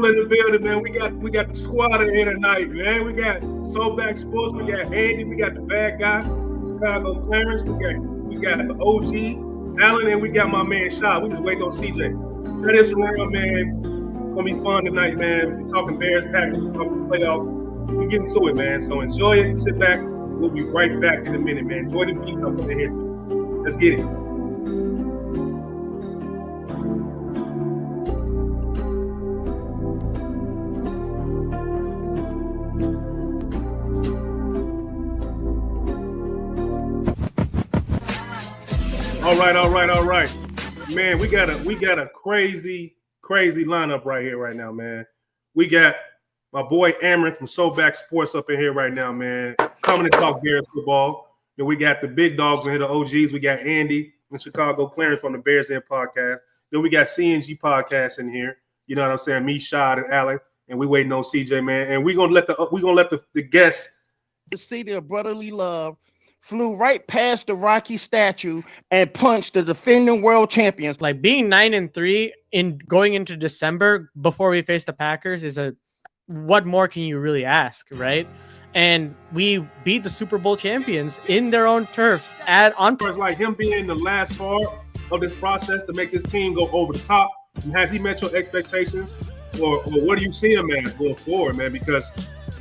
people in the building, man. We got the squad in here tonight, man. We got Soulback Sports, we got Andy, we got the bad guy, Chicago Clarence, we got the OG, Allen, and we got my man Shaw. We just waiting on CJ. Share this around, man. It's gonna be fun tonight, man. We're talking Bears, Packers, we're talking playoffs. We getting to it, man. So enjoy it, sit back. We'll be right back in a minute, man. Enjoy the beat up in here too. Let's get it. All right. Man, we got a crazy lineup right here right now, man. We got my boy Amron from Soulback Sports up in here right now, man. Coming to talk Bears football. Then we got the big dogs in here, the OGs. We got Andy from Chicago Clarence from the Bears Den podcast. Then we got CNG podcast in here. You know what I'm saying? Me, Shad, and Allen, and we waiting on CJ, man. And we're gonna let the guests. The city of brotherly love flew right past the Rocky statue and punched the defending world champions. Like being 9-3 in going into December before we face the Packers is what more can you really ask, right? And we beat the Super Bowl champions in their own turf It's like him being the last part of this process to make this team go over the top. Has he met your expectations, or what do you see him as going forward, man? Because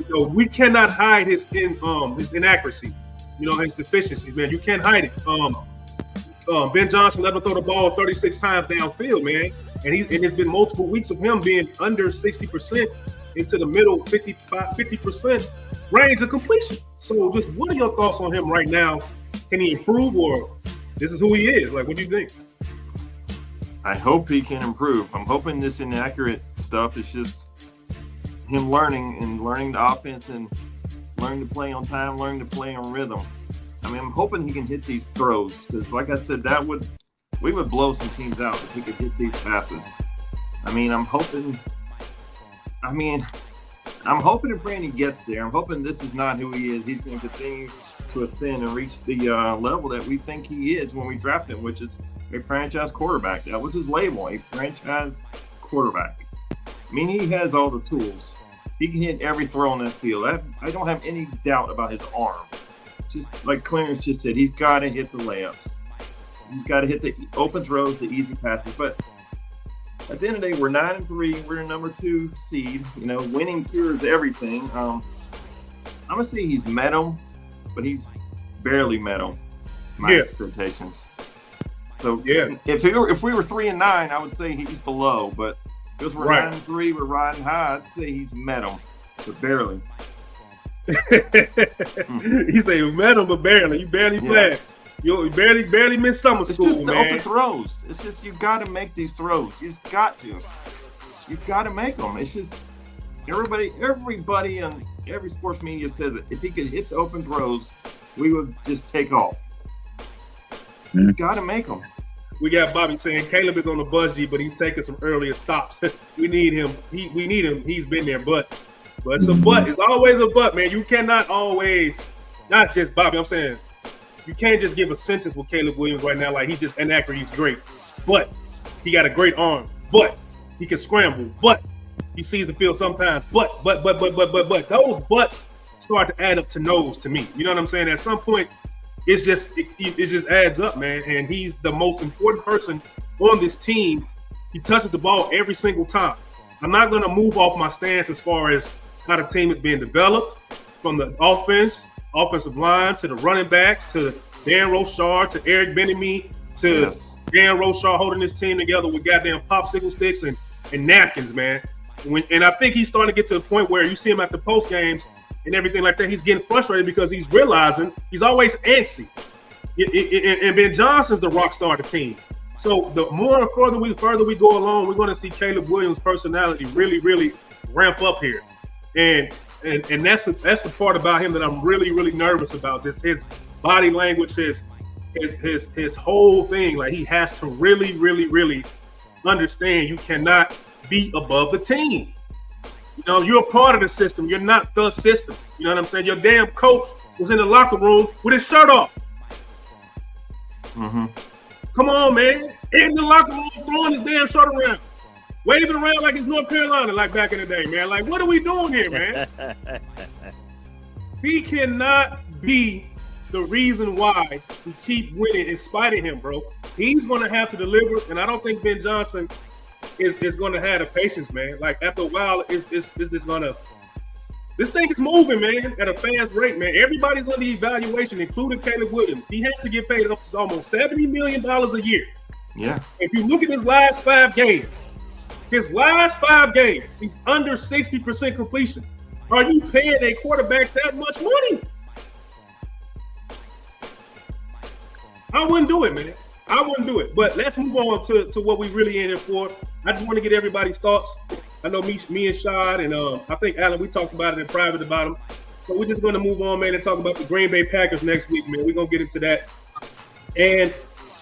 we cannot hide his inaccuracy. His deficiencies, man. You can't hide it. Ben Johnson let him throw the ball 36 times downfield, man. And it's been multiple weeks of him being under 60% into the middle 50% range of completion. So just what are your thoughts on him right now? Can he improve, or this is who he is? Like, what do you think? I hope he can improve. I'm hoping this inaccurate stuff is just him learning the offense and learning to play on time, learning to play on rhythm. I mean, I'm hoping he can hit these throws because, like I said, we would blow some teams out if he could hit these passes. I mean, I'm hoping and praying he gets there. I'm hoping this is not who he is. He's going to continue to ascend and reach the level that we think he is when we draft him, which is a franchise quarterback. That was his label, a franchise quarterback. I mean, he has all the tools. He can hit every throw on that field. I don't have any doubt about his arm. Just like Clarence just said, he's got to hit the layups. He's got to hit the open throws, the easy passes. But at the end of the day, we're 9-3. We're a number 2 seed. Winning cures everything. I'm gonna say he's met him, but he's barely met him. My expectations. So if we were 3-9, I would say he's below. But because we're 9-3, we're riding high. I'd say he's met him, but barely. He say you met him, but barely. You barely played. You barely missed summer school, it's just man. The open throws. It's just you've got to make these throws. You just got to. You've got to make them. It's just everybody on every sports media says it. If he could hit the open throws, we would just take off. He's got to make them. We got Bobby saying Caleb is on the buzz G, but he's taking some earlier stops. We need him. We need him. He's been there, but it's a but. It's always a but, man. You cannot always, not just Bobby. I'm saying you can't just give a sentence with Caleb Williams right now like he's just inaccurate. He's great, but he got a great arm. But he can scramble. But he sees the field sometimes. But those buts start to add up to no's to me. You know what I'm saying? At some point, it just adds up, man. And he's the most important person on this team. He touches the ball every single time. I'm not going to move off my stance as far as how the team is being developed, from the offensive line to the running backs to Dan Rochard to Eric Bieniemy to Dan Rochard holding this team together with goddamn popsicle sticks and napkins, man. And I think he's starting to get to the point where you see him at the post games and everything like that. He's getting frustrated because he's realizing he's always antsy. And Ben Johnson's the rock star of the team. So the more and further we go along, we're going to see Caleb Williams' personality really, really ramp up here. And that's the part about him that I'm really, really nervous about. This his body language, his whole thing. Like, he has to really, really, really understand you cannot be above the team. You're a part of the system. You're not the system. You know what I'm saying? Your damn coach was in the locker room with his shirt off. Mm-hmm. Come on, man. In the locker room, throwing his damn shirt around. waving around like it's North Carolina, like back in the day, man. Like, what are we doing here, man? He cannot be the reason why we keep winning in spite of him, bro. He's going to have to deliver, and I don't think Ben Johnson is going to have the patience, man. Like, after a while, it's just going to – this thing is moving, man, at a fast rate, man. Everybody's under evaluation, including Caleb Williams. He has to get paid up to almost $70 million a year. Yeah. If you look at his last 5 games, he's under 60% completion. Are you paying a quarterback that much money? I wouldn't do it, man. I wouldn't do it. But let's move on to what we really in here for. I just want to get everybody's thoughts. I know me and Shad and I think Alan, we talked about it in private about him. So we're just going to move on, man, and talk about the Green Bay Packers next week, man. We're going to get into that. And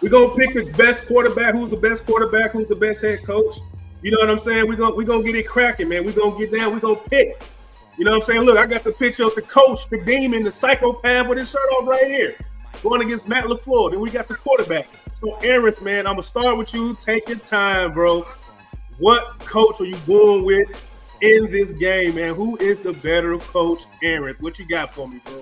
we're going to pick the best quarterback. Who's the best quarterback? Who's the best head coach? You know what I'm saying? We're going to get it cracking, man. We're going to get down. We're going to pick. You know what I'm saying? Look, I got the picture of the coach, the demon, the psychopath with his shirt off right here, going against Matt LaFleur. Then we got the quarterback. So, Aaron, man, I'm going to start with you. Take your time, bro. What coach are you going with in this game, man? Who is the better coach, Aaron? What you got for me, bro?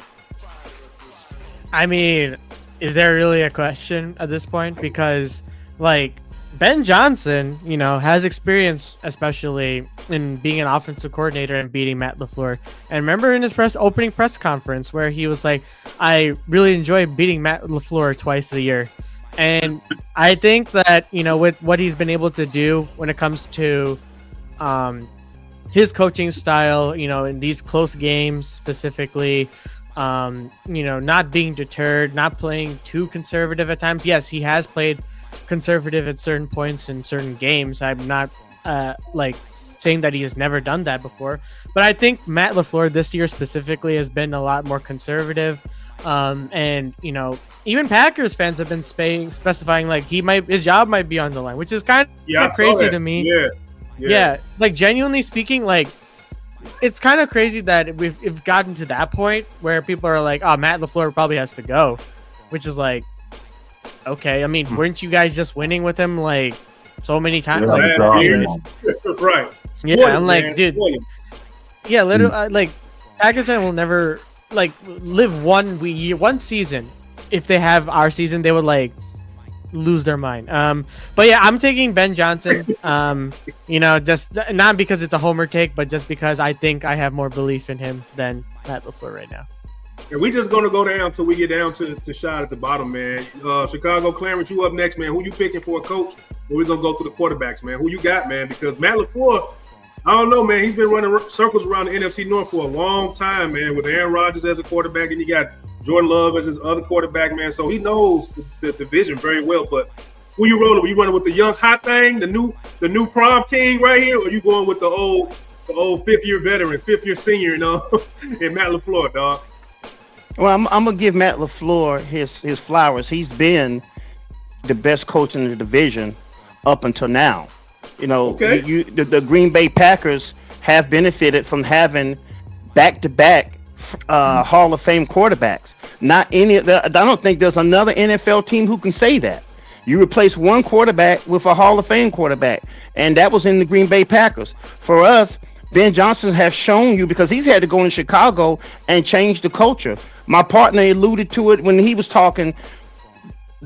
I mean, is there really a question at this point? Because, like, Ben Johnson, you know, has experience, especially in being an offensive coordinator and beating Matt LaFleur. And remember in his opening press conference where he was like, I really enjoy beating Matt LaFleur twice a year. And I think that, you know, with what he's been able to do when it comes to his coaching style, you know, in these close games specifically, you know, not being deterred, not playing too conservative at times. Yes, he has played conservative at certain points in certain games. I'm not like saying that he has never done that before, but I think Matt LaFleur this year specifically has been a lot more conservative. And you know, even Packers fans have been specifying like his job might be on the line, which is kind of crazy to me. Yeah, like genuinely speaking, like it's kind of crazy that we've gotten to that point where people are like, oh, Matt LaFleur probably has to go, which is like, okay, I mean, weren't you guys just winning with him like so many times? Right. Yeah, I'm like, dude. Yeah, literally, like, Packers will never like live one season. If they have our season, they would like lose their mind. But yeah, I'm taking Ben Johnson. You know, just not because it's a homer take, but just because I think I have more belief in him than Matt LaFleur right now. And we're just gonna go down till we get down to Shot at the bottom, man. Chicago, Clarence, you up next, man. Who you picking for a coach? And we're gonna go through the quarterbacks, man. Who you got, man? Because Matt LaFleur, I don't know, man. He's been running circles around the NFC North for a long time, man. With Aaron Rodgers as a quarterback, and you got Jordan Love as his other quarterback, man. So he knows the division very well. But who you rolling? Are you running with the young hot thing, the new prom king right here, or are you going with the old 5th-year veteran, 5th-year senior, you know, and Matt LaFleur, dog? Well, I'm gonna give Matt LaFleur his flowers. He's been the best coach in the division up until now. You know, the Green Bay Packers have benefited from having back-to-back Hall of Fame quarterbacks. Not any. I don't think there's another NFL team who can say that. You replace one quarterback with a Hall of Fame quarterback, and that was in the Green Bay Packers. For us, Ben Johnson has shown you, because he's had to go in Chicago and change the culture. My partner alluded to it when he was talking.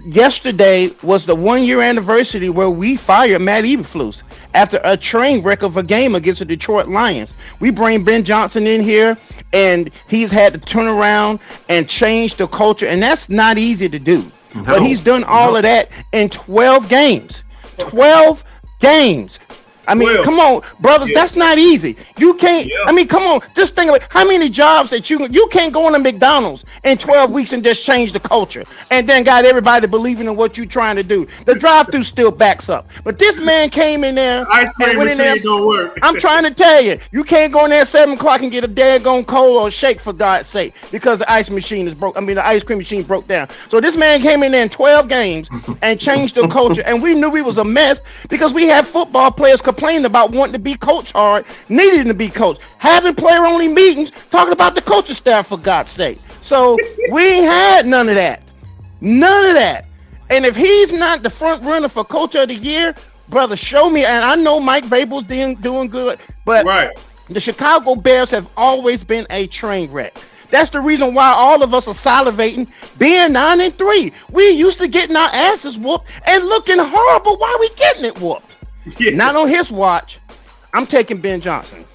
Yesterday was the 1-year anniversary where we fired Matt Eberflus after a train wreck of a game against the Detroit Lions. We bring Ben Johnson in here, and he's had to turn around and change the culture, and that's not easy to do. No, but he's done all of that in 12 games. 12 games. I mean, come on, brothers, that's not easy. You can't, I mean, come on, just think about how many jobs that you can't go into McDonald's in 12 weeks and just change the culture and then got everybody believing in what you're trying to do. The drive-thru still backs up. But this man came in there and went in there. Don't work. I'm trying to tell you, you can't go in there at 7 o'clock and get a daggone cola or shake, for God's sake, because the ice machine is broke. I mean, the ice cream machine broke down. So this man came in there in 12 games and changed the culture. And we knew we was a mess because we had football players complaining about wanting to be coached hard, needing to be coached, having player-only meetings, talking about the coaching staff, for God's sake. So we ain't had none of that. None of that. And if he's not the front runner for Coach of the Year, brother, show me. And I know Mike Vrabel's doing good, but the Chicago Bears have always been a train wreck. That's the reason why all of us are salivating being 9-3. We used to getting our asses whooped and looking horrible while we getting it whooped. Yeah. Not on his watch. I'm taking Ben Johnson.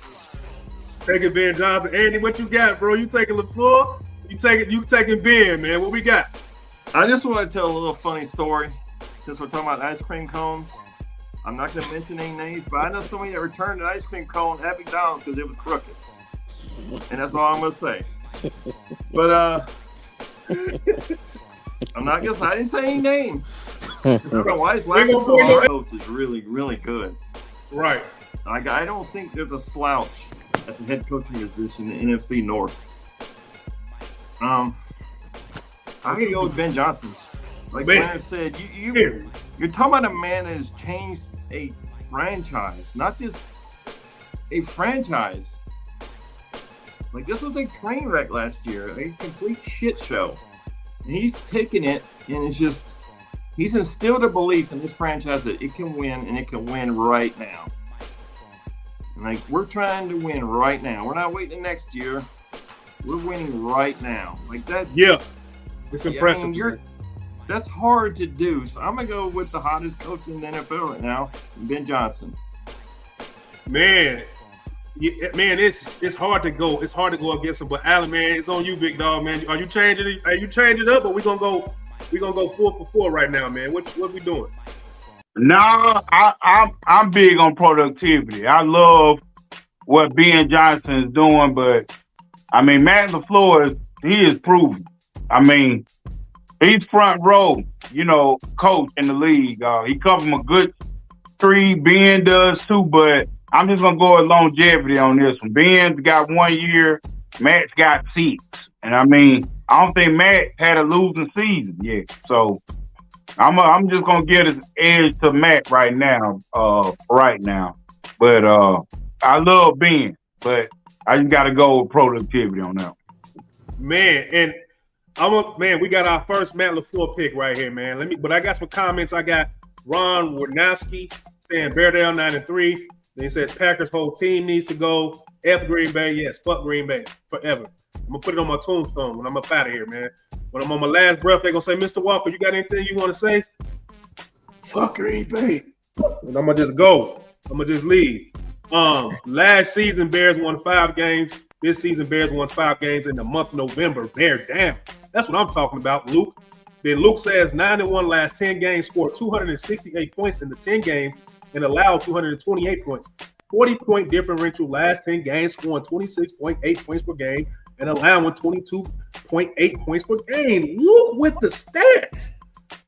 Taking Ben Johnson. Andy, what you got, bro? You taking LaFleur? You taking Ben, man. What we got? I just want to tell a little funny story. Since we're talking about ice cream cones, I'm not going to mention any names, but I know somebody that returned an ice cream cone at McDonald's because it was crooked. And that's all I'm going to say. But I'm not going to say, I didn't say any names. I don't know why he's laughing so hard. Coach is really, really good. Right. I don't think there's a slouch at the head coaching position in the NFC North. I'm going to go with Ben Johnson. Like Leonard said, you're talking about a man that has changed a franchise, not just a franchise. Like, this was a train wreck last year, a complete shit show. And he's taken it, and it's just, he's instilled a belief in this franchise that it can win, and it can win right now. And like, we're trying to win right now. We're not waiting next year. We're winning right now. Like, that's... Yeah. It's impressive. I mean, that's hard to do. So I'm going to go with the hottest coach in the NFL right now, Ben Johnson. Man, it's hard to go. It's hard to go against him. But Allen, man, it's on you, big dog, man. Are you changing it? Are you changing it up, or we gonna go 4-for-4 right now, man? What we doing? No, I'm big on productivity. I love what Ben Johnson is doing, but I mean, Matt LaFleur, he is proven. I mean, he's front row, coach in the league. He comes from a good tree. Ben does too, but I'm just going to go with longevity on this one. Ben's got 1 year. Matt's got 6. And I mean, I don't think Matt had a losing season yet. So I'm just going to give his edge to Matt right now. But I love Ben, but I just got to go with productivity on that. Man, and we got our first Matt LaFleur pick right here, man. But I got some comments. I got Ron Warnowski saying Bear down 9-3. Then he says Packers whole team needs to go. F Green Bay, yes, fuck Green Bay forever. I'm gonna put it on my tombstone when I'm up out of here, man. When I'm on my last breath, they're gonna say, Mr. Walker, you got anything you want to say? Fuck Green Bay. And I'm gonna just go. I'm gonna just leave. Last season, Bears won 5 games. This season, Bears won 5 games in the month of November. Bear down. That's what I'm talking about, Luke. Then Luke says 9-1 last 10 games, scored 268 points in the 10 games, and allowed 228 points. 40-point differential last 10 games, scoring 26.8 points per game, and allowing 22.8 points per game. Luke with the stats.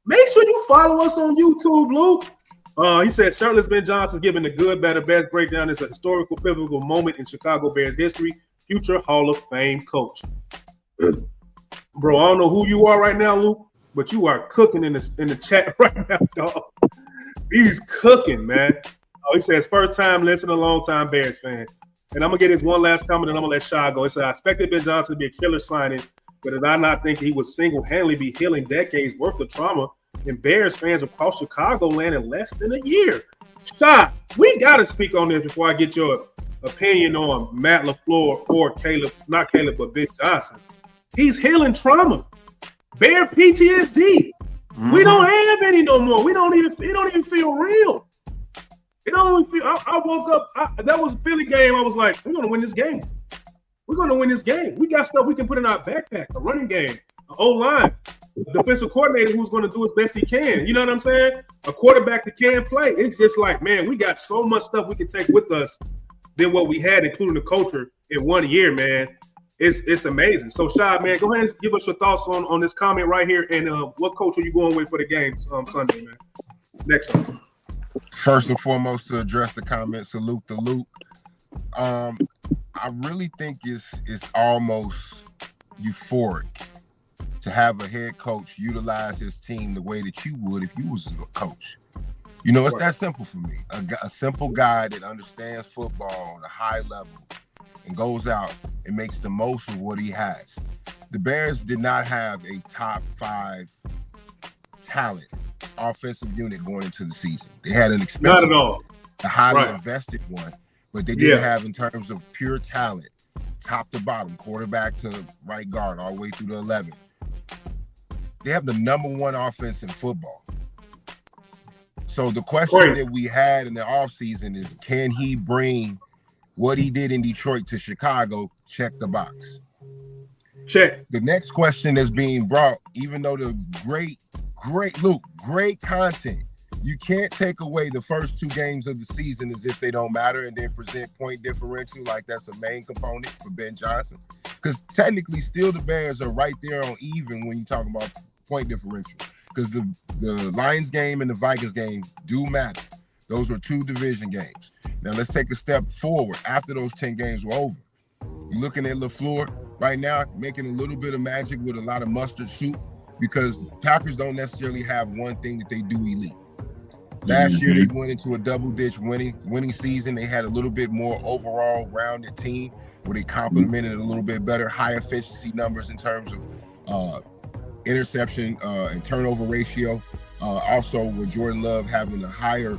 Make sure you follow us on YouTube, Luke. He said Shirtless Ben Johnson giving the good, better, best breakdown is a historical, pivotal moment in Chicago Bears history. Future Hall of Fame coach. Bro, I don't know who you are right now, Luke, but you are cooking in the chat right now, dog. He's cooking, man. Oh, he says first time listener, long time Bears fan. And I'm gonna get his one last comment, and I'm gonna let Shy go. He said I expected Ben Johnson to be a killer signing, but did I not think he would single-handedly be healing decades worth of trauma in Bears fans across Chicagoland in less than a year? Shy, we gotta speak on this before I get your opinion on Matt LaFleur or not Caleb, but Ben Johnson. He's healing trauma. Bear PTSD. Mm-hmm. We don't have any no more. It don't even feel real. It don't even feel. I woke up. That was a Philly game. I was like, we're gonna win this game. We're gonna win this game. We got stuff we can put in our backpack. A running game, an O-line, a defensive coordinator who's gonna do his best he can. You know what I'm saying? A quarterback that can play. It's just like, man, we got so much stuff we can take with us than what we had, including the culture in 1 year, man. It's amazing. So, Shad, man, go ahead and give us your thoughts on this comment right here, and what coach are you going with for the game Sunday, man? Next one. First and foremost, to address the comment, salute to Luke. I really think it's almost euphoric to have a head coach utilize his team the way that you would if you was a coach. It's that simple for me. A simple guy that understands football on a high level and goes out and makes the most of what he has. The Bears did not have a top 5 talent offensive unit going into the season. They had an Not expensive, at all. a highly Right. invested one, but they didn't have, in terms of pure talent, top to bottom, quarterback to right guard, all the way through the 11. They have the number one offense in football. So the question Right. that we had in the offseason is, can he bring what he did in Detroit to Chicago? Check the box. Check. The next question that's being brought, even though the great content, you can't take away the first 2 games of the season as if they don't matter and then present point differential like that's a main component for Ben Johnson. Because technically, still the Bears are right there on even when you talk about point differential. Because the Lions game and the Vikings game do matter. Those were 2 division games. Now let's take a step forward after those 10 games were over. You're looking at LaFleur right now, making a little bit of magic with a lot of mustard soup, because Packers don't necessarily have one thing that they do elite. Last year, they went into a double-ditch winning season. They had a little bit more overall rounded team where they complemented a little bit better, high efficiency numbers in terms of interception and turnover ratio. Also, with Jordan Love having a higher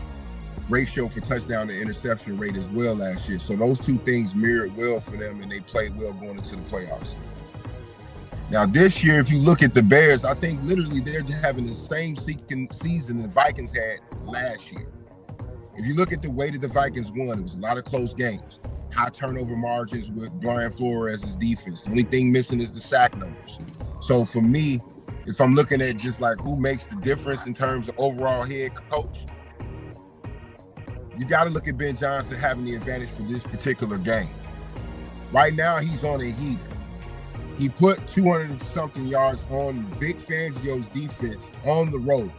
ratio for touchdown to interception rate as well last year. So those 2 things mirrored well for them, and they played well going into the playoffs. Now this year, if you look at the Bears, I think literally they're having the same season the Vikings had last year. If you look at the way that the Vikings won, it was a lot of close games, high turnover margins with Brian Flores' defense. The only thing missing is the sack numbers. So for me, if I'm looking at just like who makes the difference in terms of overall head coach, you got to look at Ben Johnson having the advantage for this particular game. Right now, he's on a heater. He put 200-something yards on Vic Fangio's defense on the road.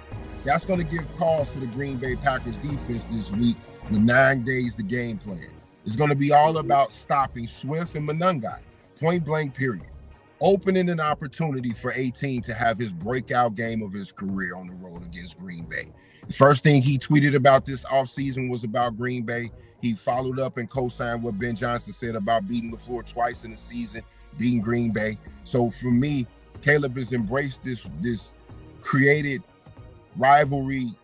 That's going to give cause for the Green Bay Packers defense this week with 9 days to game plan. It's going to be all about stopping Swift and Monangai, point blank period. Opening an opportunity for 18 to have his breakout game of his career on the road against Green Bay. The first thing he tweeted about this offseason was about Green Bay. He followed up and co-signed what Ben Johnson said about beating LaFleur twice in the season, beating Green Bay. So for me, Caleb has embraced this created rivalry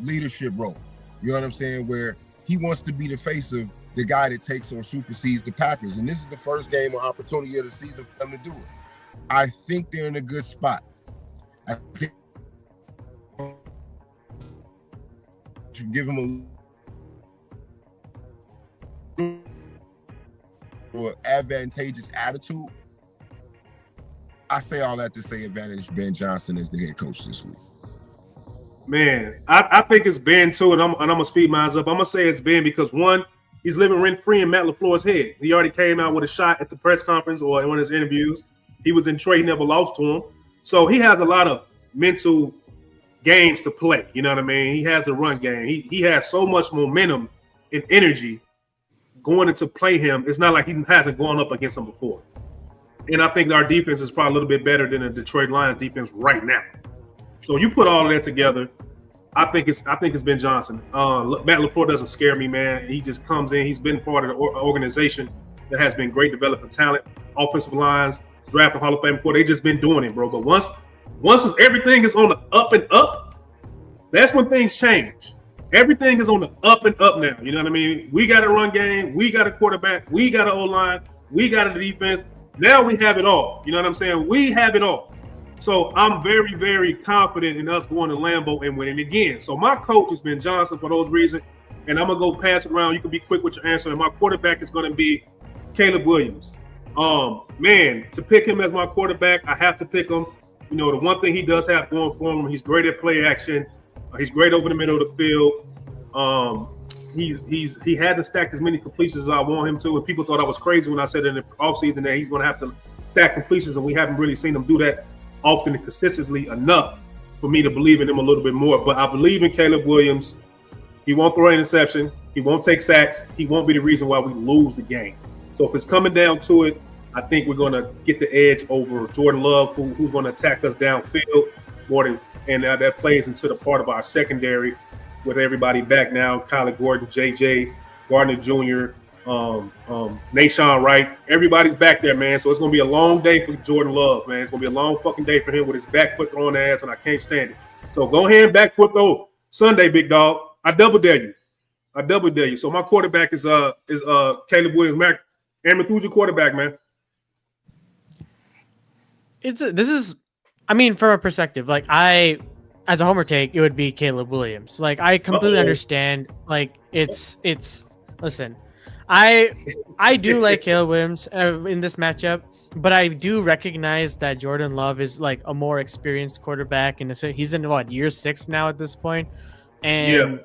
leadership role. You know what I'm saying? Where he wants to be the face of the guy that takes or supersedes the Packers. And this is the first game or opportunity of the season for them to do it. I think they're in a good spot. I think you give him a advantageous attitude. I say all that to say advantage Ben Johnson as the head coach this week. Man, I think it's Ben too, and I'm gonna speed mine up. I'm gonna say it's Ben because one, he's living rent-free in Matt LaFleur's head. He already came out with a shot at the press conference or in one of his interviews. He was in Detroit, he never lost to him. So he has a lot of mental games to play. You know what I mean? He has the run game. He has so much momentum and energy going into play him. It's not like he hasn't gone up against him before. And I think our defense is probably a little bit better than the Detroit Lions defense right now. So you put all of that together, I think it's Ben Johnson. Matt LaFleur doesn't scare me, man. He just comes in. He's been part of the organization that has been great developing talent, offensive lines, drafting Hall of Fame core. They just been doing it, bro. But once everything is on the up and up, that's when things change. Everything is on the up and up now. You know what I mean? We got a run game. We got a quarterback. We got an O-line. We got a defense. Now we have it all. You know what I'm saying? We have it all. So I'm very, very confident in us going to Lambeau and winning again. So my coach has been Johnson for those reasons, and I'm going to go pass it around. You can be quick with your answer. And my quarterback is going to be Caleb Williams. Man, to pick him as my quarterback, I have to pick him. You know, the one thing he does have going for him, he's great at play action. He's great over the middle of the field. He hasn't stacked as many completions as I want him to, and people thought I was crazy when I said in the offseason that he's going to have to stack completions, and we haven't really seen him do that often and consistently enough for me to believe in him a little bit more. But I believe in Caleb Williams. He won't throw an interception. He won't take sacks. He won't be the reason why we lose the game. So if it's coming down to it, I think we're going to get the edge over Jordan Love, who's going to attack us downfield more than, and that plays into the part of our secondary with everybody back now. Kyler Gordon, JJ, Gardner Jr., Nashawn Wright, everybody's back there, man. So it's gonna be a long day for Jordan Love, man. It's gonna be a long fucking day for him with his back foot throwing ass, and I can't stand it. So go ahead, back foot throw Sunday, big dog. I double dare you. So my quarterback is Caleb Williams. Aaron, who's your quarterback, man? I mean, from a perspective, like as a homer take, it would be Caleb Williams. Like I completely understand. Like listen, I do like Caleb Williams in this matchup, but I do recognize that Jordan Love is like a more experienced quarterback, and he's in year 6 now at this point, and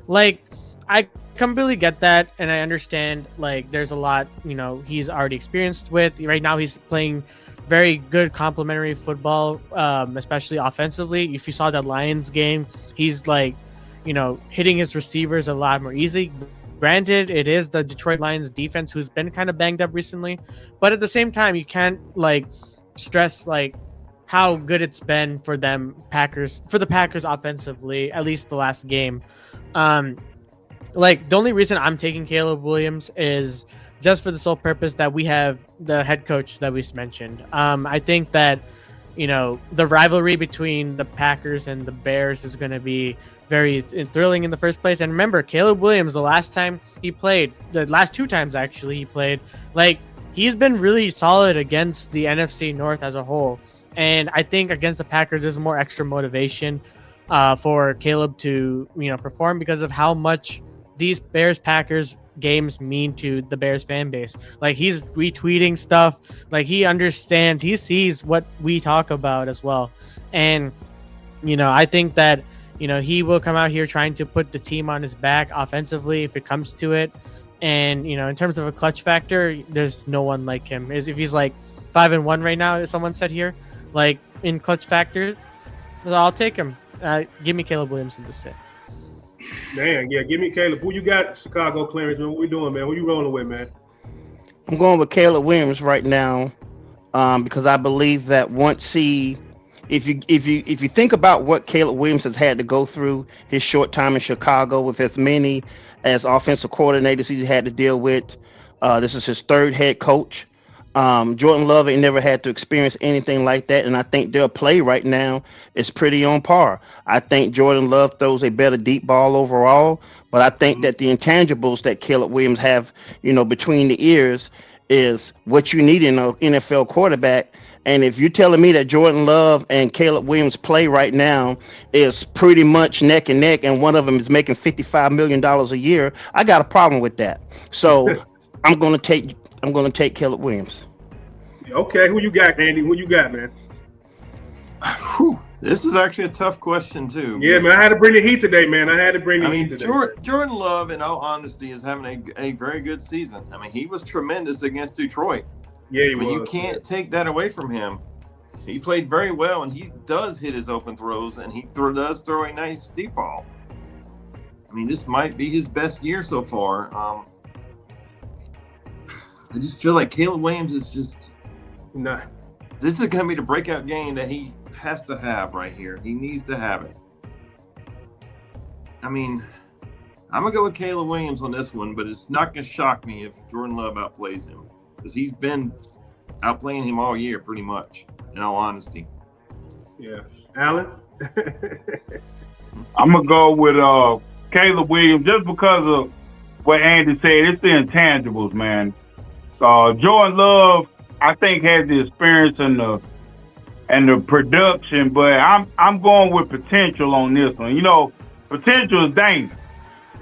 like I completely get that, and I understand like there's a lot he's already experienced with. Right now, he's playing very good complementary football, especially offensively. If you saw that Lions game, he's like, hitting his receivers a lot more easy. Granted, it is the Detroit Lions defense who's been kind of banged up recently, but at the same time, you can't like stress like how good it's been for the Packers offensively, at least the last game. Like the only reason I'm taking Caleb Williams is just for the sole purpose that we have the head coach that we mentioned. I think that, the rivalry between the Packers and the Bears is going to be very thrilling in the first place. And remember, Caleb Williams, the last 2 times actually he played, like he's been really solid against the NFC North as a whole. And I think against the Packers, there's more extra motivation for Caleb to, perform because of how much these Bears-Packers games mean to the Bears fan base. Like he's retweeting stuff, like he understands, he sees what we talk about as well. And I think that he will come out here trying to put the team on his back offensively if it comes to it. And in terms of a clutch factor, there's no one like him. If he's like 5-1 right now, as someone said here, like in clutch factor, I'll take him. Give me Caleb Williams in this set. Man, yeah, give me Caleb. Who you got, Chicago, Clarence, man? What we doing, man? Who you rolling with, man? I'm going with Caleb Williams right now, because I believe that once if you think about what Caleb Williams has had to go through his short time in Chicago with as many as offensive coordinators he's had to deal with, this is his 3rd head coach. Jordan Love ain't never had to experience anything like that, and I think their play right now is pretty on par. I think Jordan Love throws a better deep ball overall, but I think that the intangibles that Caleb Williams have, between the ears is what you need in an NFL quarterback. And if you're telling me that Jordan Love and Caleb Williams play right now is pretty much neck and neck, and one of them is making $55 million a year, I got a problem with that. So I'm going to take Caleb Williams. Okay, who you got, Andy? Who you got, man? Whew. This is actually a tough question too. Yeah, man, I had to bring the heat today, man. Heat today. Jordan Love, in all honesty, is having a very good season. I mean, he was tremendous against Detroit. Yeah, he was. You can't take that away from him. He played very well, and he does hit his open throws, and he does throw a nice deep ball. I mean, this might be his best year so far. I just feel like Caleb Williams is just nah. This is going to be the breakout game that he has to have right here. He needs to have it. I mean, I'm going to go with Caleb Williams on this one, but it's not going to shock me if Jordan Love outplays him, because he's been outplaying him all year pretty much, in all honesty. Yeah. Alan? I'm going to go with Caleb Williams just because of what Andy said. It's the intangibles, man. Jordan Love, I think, has the experience and the production, but I'm going with potential on this one. Potential is dangerous,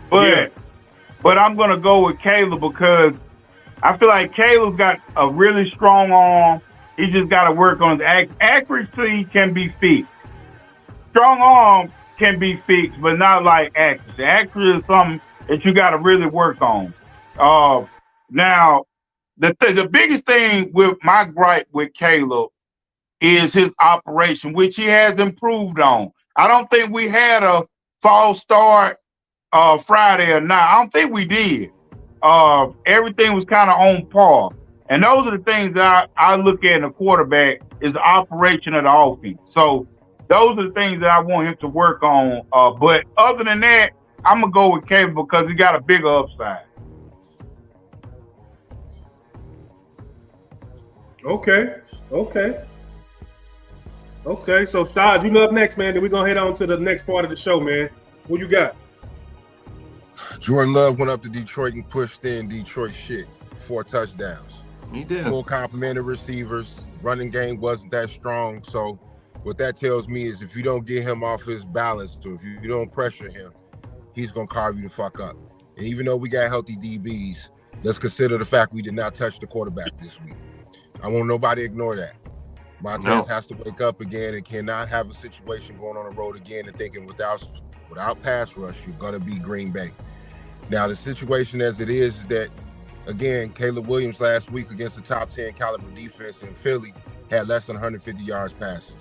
but I'm gonna go with Caleb because I feel like Caleb's got a really strong arm. He just got to work on his accuracy. Can be fixed. Strong arm can be fixed, but not like accuracy. Accuracy is something that you got to really work on. Now. The biggest thing with my gripe with Caleb is his operation, which he has improved on. I don't think we had a false start Friday or not. I don't think we did. Everything was kind of on par. And those are the things that I look at in a quarterback is the operation of the offense. So those are the things that I want him to work on. But other than that, I'm going to go with Caleb because he got a bigger upside. Okay. Okay, so Shad, you up next, man. Then we're gonna head on to the next part of the show, man. What you got? Jordan Love went up to Detroit and pushed in Detroit shit. 4 touchdowns. He did. Full complement of receivers. Running game wasn't that strong. So what that tells me is if you don't get him off his balance, or if you don't pressure him, he's gonna carve you the fuck up. And even though we got healthy DBs, let's consider the fact we did not touch the quarterback this week. I want nobody to ignore that. Montez has to wake up again and cannot have a situation going on the road again and thinking without pass rush, you're gonna be Green Bay. Now the situation as it is that, again, Caleb Williams last week against the top 10 caliber defense in Philly had less than 150 yards passing,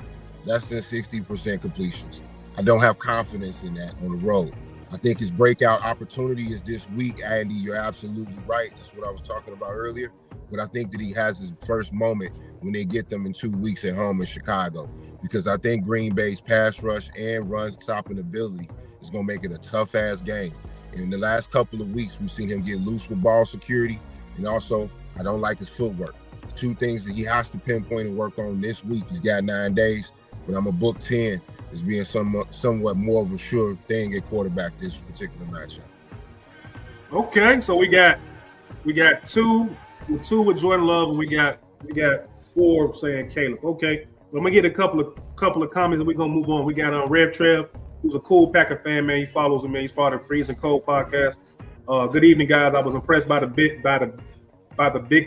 less than 60% completions. I don't have confidence in that on the road. I think his breakout opportunity is this week, Andy. You're absolutely right. That's what I was talking about earlier. But I think that he has his first moment when they get them in 2 weeks at home in Chicago, because I think Green Bay's pass rush and run stopping ability is going to make it a tough-ass game. In the last couple of weeks, we've seen him get loose with ball security, and also I don't like his footwork. The 2 things that he has to pinpoint and work on this week. He's got 9 days, but I'm a book 10 as being somewhat more of a sure thing at quarterback this particular matchup. Okay, so we got 2 with Jordan Love, and we got 4 saying Caleb. Okay, I'm gonna get a couple of comments, and we're gonna move on. We got Rev Trev, who's a cool Packer fan, man. He follows him, man. He's part of the Freeze and Cold podcast. Good evening, guys. I was impressed by the Big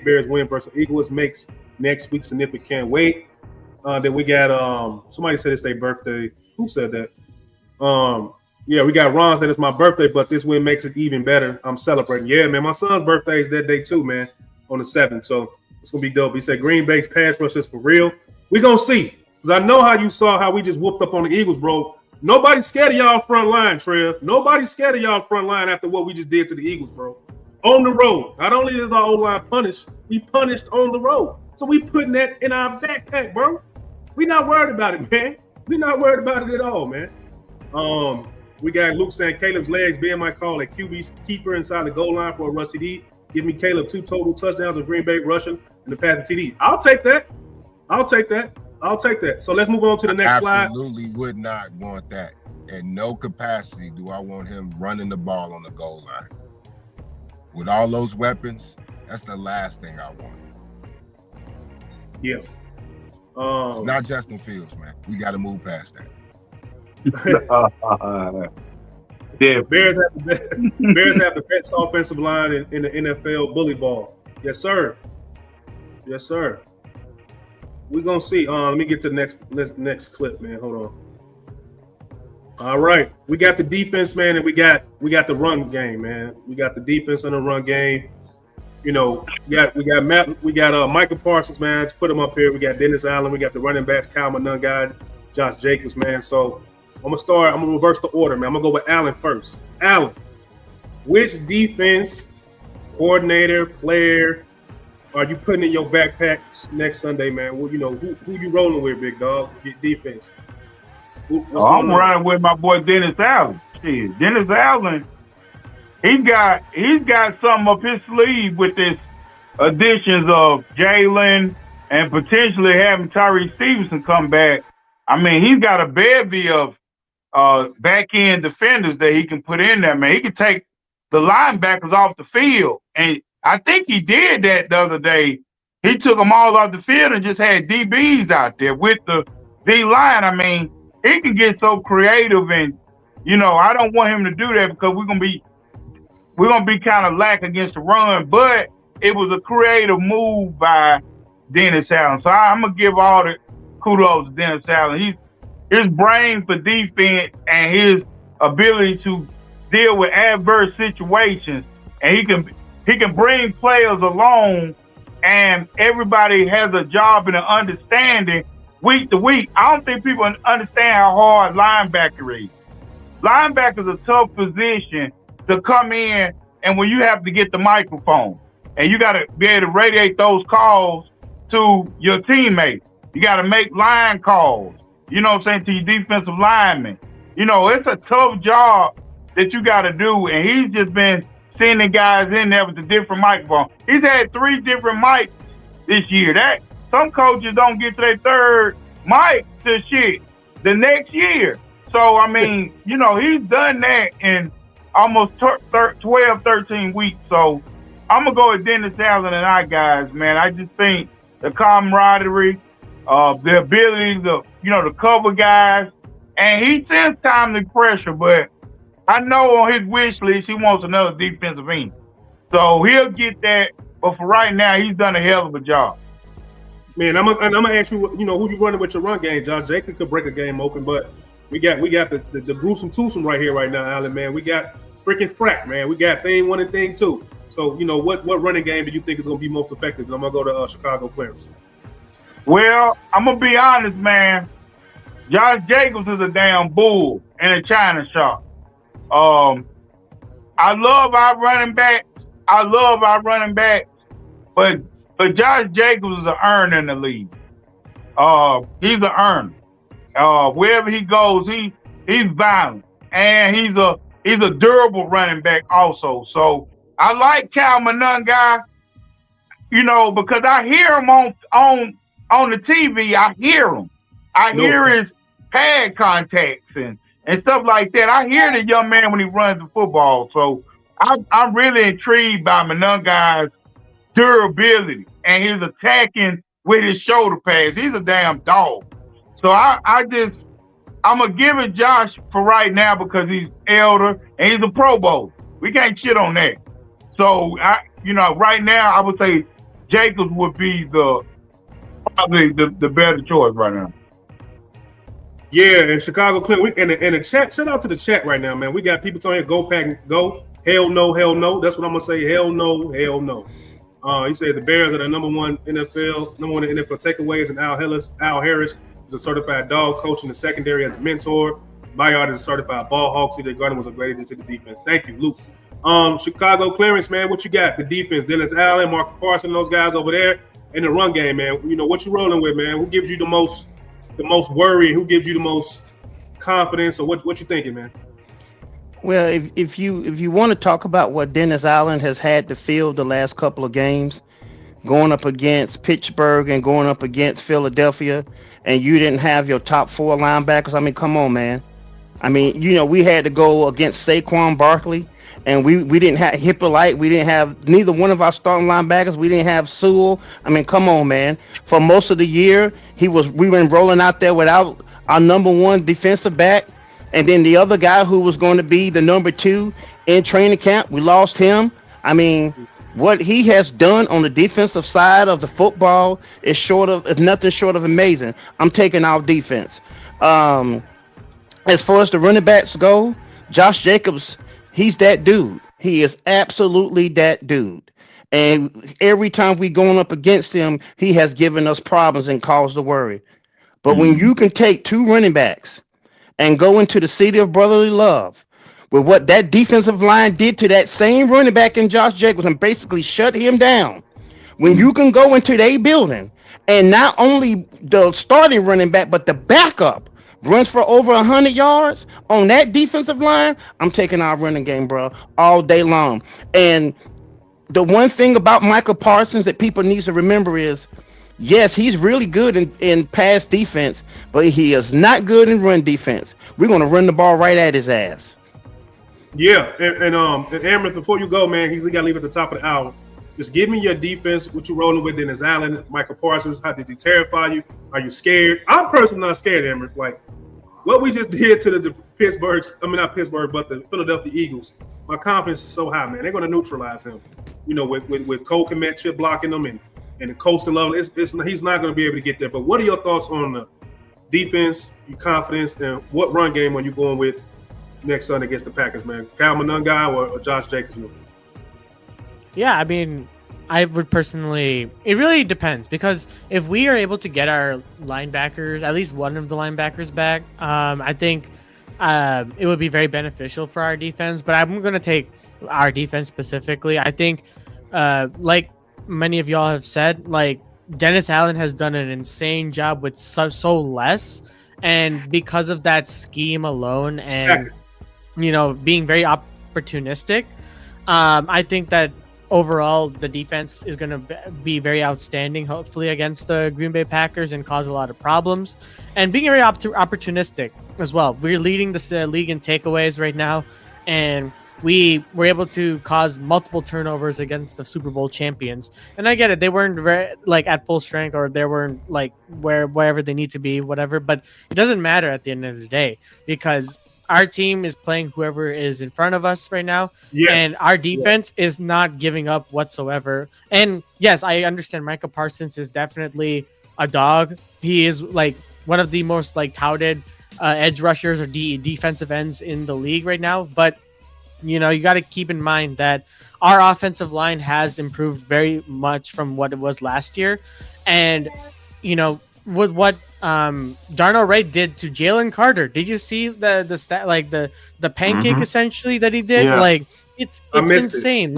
Bears win versus Eagles. Makes next week significant. Can't wait. Then we got somebody said it's their birthday. Who said that? Yeah, we got Ron said it's my birthday, but this win makes it even better. I'm celebrating. Yeah, man, my son's birthday is that day too, man, on the 7th. So it's gonna be dope. He said Green Bay's pass rush is for real. We gonna see. Because I know how you saw how we just whooped up on the Eagles, bro. Nobody's scared of y'all front line, Trev. Nobody's scared of y'all front line after what we just did to the Eagles, bro. On the road. Not only is our O-line punished, we punished on the road. So we putting that in our backpack, bro. We not worried about it, man. We not worried about it at all, man. We got Luke saying Caleb's legs being my call at QB keeper inside the goal line for a rush TD. Give me Caleb 2 total touchdowns of Green Bay rushing and the passing TD. I'll take that. So let's move on to the next slide. Absolutely would not want that. In no capacity do I want him running the ball on the goal line. With all those weapons, that's the last thing I want. Yeah. It's not Justin Fields, man. We got to move past that. Yeah, Bears have the best offensive line in the NFL bully ball. Yes, sir. We're gonna see. Let me get to the next clip, man. Hold on. All right, we got the defense, man, and we got the run game, man. We got the defense and the run game. You know, we got Michael Parsons, man. Let's put him up here. We got Dennis Allen. We got the running backs, Kyle Manunga, Josh Jacobs, man. So I'm gonna reverse the order, man. I'm gonna go with Allen first. Allen, which defense coordinator, player are you putting in your backpack next Sunday, man? Well, you know who you rolling with, big dog? Your defense. I'm running with my boy Dennis Allen. Shit, Dennis Allen. He's got something up his sleeve with this additions of Jalen and potentially having Tyree Stevenson come back. I mean, he's got a bevy of back end defenders that he can put in there, man. He can take the linebackers off the field, and I think he did that the other day. He took them all off the field and just had DBs out there with the D line. I mean, he can get so creative, and you know, I don't want him to do that because we're gonna be kind of lack against the run. But it was a creative move by Dennis Allen, so I'm gonna give all the kudos to Dennis Allen. His brain for defense and his ability to deal with adverse situations, and he can bring players along, and everybody has a job and an understanding week to week. I don't think people understand how hard linebacker is. Linebacker is a tough position to come in, and when you have to get the microphone, and you got to be able to radiate those calls to your teammates. You got to make line calls, you know what I'm saying, to your defensive linemen. You know, it's a tough job that you got to do, and he's just been sending guys in there with a different microphone. He's had 3 different mics this year. That some coaches don't get to their 3rd Mike to shit the next year. So, I mean, you know, he's done that in almost 12, 13 weeks. So, I'm going to go with Dennis Allen and our guys, man. I just think the camaraderie, the ability to, you know, to cover guys. And he sends timely pressure, but I know on his wish list, he wants another defensive end. So, he'll get that. But for right now, he's done a hell of a job. Man, I'm gonna ask you, you know, who you running with your run game. Josh Jacobs could break a game open, but we got the gruesome twosome right here right now, Allen, man. We got freaking Frack, man. We got thing 1 and thing 2. So, you know, what running game do you think is gonna be most effective? And I'm gonna go to Chicago Clarence. Well, I'm gonna be honest, man. Josh Jacobs is a damn bull in a china shop. I love our running backs. But Josh Jacobs is an earner in the league. He's an earner. Wherever he goes, he's violent, and he's a durable running back also. So I like Cal Monungai, you know, because I hear him on the TV. I hear him. I hear his pad contacts and stuff like that. I hear the young man when he runs the football. So I'm really intrigued by Monungai's durability and his attacking with his shoulder pads. He's a damn dog. So I'm gonna give it Josh for right now because he's elder and he's a Pro Bowl. We can't shit on that. So right now I would say Jacobs would be probably the better choice right now. Yeah, and Chicago Clint, and the chat. Shout out to the chat right now, man. We got people telling go Pack, go. Hell no, hell no. That's what I'm gonna say. Hell no, hell no. He said the Bears are the number one in NFL takeaways, and Al Harris is a certified dog coach in the secondary as a mentor. Bayard is a certified ball hawk. C.J. Gardner was a great addition to the defense. Thank you, Luke. Chicago Clarence, man, what you got? The defense, Dennis Allen, Marcus Parsons, those guys over there, and the run game, man. You know what you rolling with, man? Who gives you the most worry? Who gives you the most confidence? Or what you thinking, man? Well, if you want to talk about what Dennis Allen has had to field the last couple of games, going up against Pittsburgh and going up against Philadelphia, and you didn't have your top 4 linebackers, I mean, come on, man. I mean, you know, we had to go against Saquon Barkley, and we didn't have Hippolyte. We didn't have neither one of our starting linebackers. We didn't have Sewell. I mean, come on, man. For most of the year, we were rolling out there without our number 1 defensive back. And then the other guy who was going to be the number 2 in training camp, we lost him. I mean, what he has done on the defensive side of the football is nothing short of amazing. I'm taking our defense. As far as the running backs go, Josh Jacobs, he's that dude. He is absolutely that dude. And every time we going up against him, he has given us problems and caused the worry. But when you can take 2 running backs and go into the city of brotherly love with what that defensive line did to that same running back in Josh Jacobs and basically shut him down. When you can go into their building and not only the starting running back, but the backup runs for over 100 yards on that defensive line, I'm taking our running game, bro, all day long. And the one thing about Michael Parsons that people need to remember is, yes, he's really good in pass defense, but he is not good in run defense. We're going to run the ball right at his ass. Yeah, and Amber, before you go, man, he's got to leave at the top of the hour. Just give me your defense, what you rolling with Dennis Allen, Michael Parsons. How did he terrify you? Are you scared? I'm personally not scared, Amber. Like, what we just did to the not Pittsburgh, but the Philadelphia Eagles, my confidence is so high, man. They're going to neutralize him. You know, with Cole Kmet chip blocking them and the coasting level, he's not going to be able to get there. But what are your thoughts on the defense, your confidence, and what run game are you going with next Sunday against the Packers, man? Cal Monungai or Josh Jacobs? Yeah, I mean, I would personally, it really depends, because if we are able to get our linebackers, at least one of the linebackers back, I think it would be very beneficial for our defense. But I'm going to take our defense specifically. I think, like many of y'all have said, like, Dennis Allen has done an insane job with so less, and because of that scheme alone and, you know, being very opportunistic, I think that overall the defense is going to be very outstanding, hopefully, against the Green Bay Packers and cause a lot of problems. And being very opportunistic as well. We're leading the league in takeaways right now, and we were able to cause multiple turnovers against the Super Bowl champions. And I get it; they weren't at full strength, or they weren't wherever they need to be, whatever. But it doesn't matter at the end of the day, because our team is playing whoever is in front of us right now, and our defense is not giving up whatsoever. And yes, I understand Micah Parsons is definitely a dog. He is one of the most touted edge rushers or defensive ends in the league right now. But you got to keep in mind that our offensive line has improved very much from what it was last year. And, with what Darnell Wright did to Jalen Carter, did you see the stat, the pancake essentially that he did? Yeah. It's insane.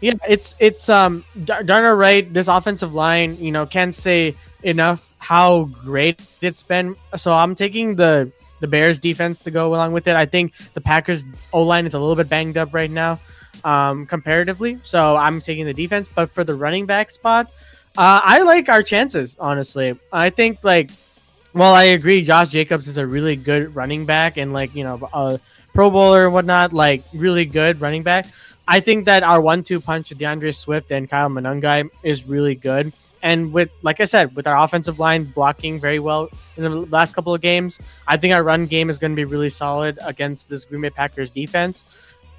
It's Darnell Wright, this offensive line, can't say enough how great it's been. So I'm taking the Bears defense to go along with it. I think the Packers O-line is a little bit banged up right now, comparatively. So I'm taking the defense. But for the running back spot, I like our chances, honestly. I think while I agree Josh Jacobs is a really good running back and a Pro Bowler and whatnot, really good running back, I think that our 1-2 punch with DeAndre Swift and Kyle Monangai is really good. And with our offensive line blocking very well in the last couple of games, I think our run game is going to be really solid against this Green Bay Packers defense.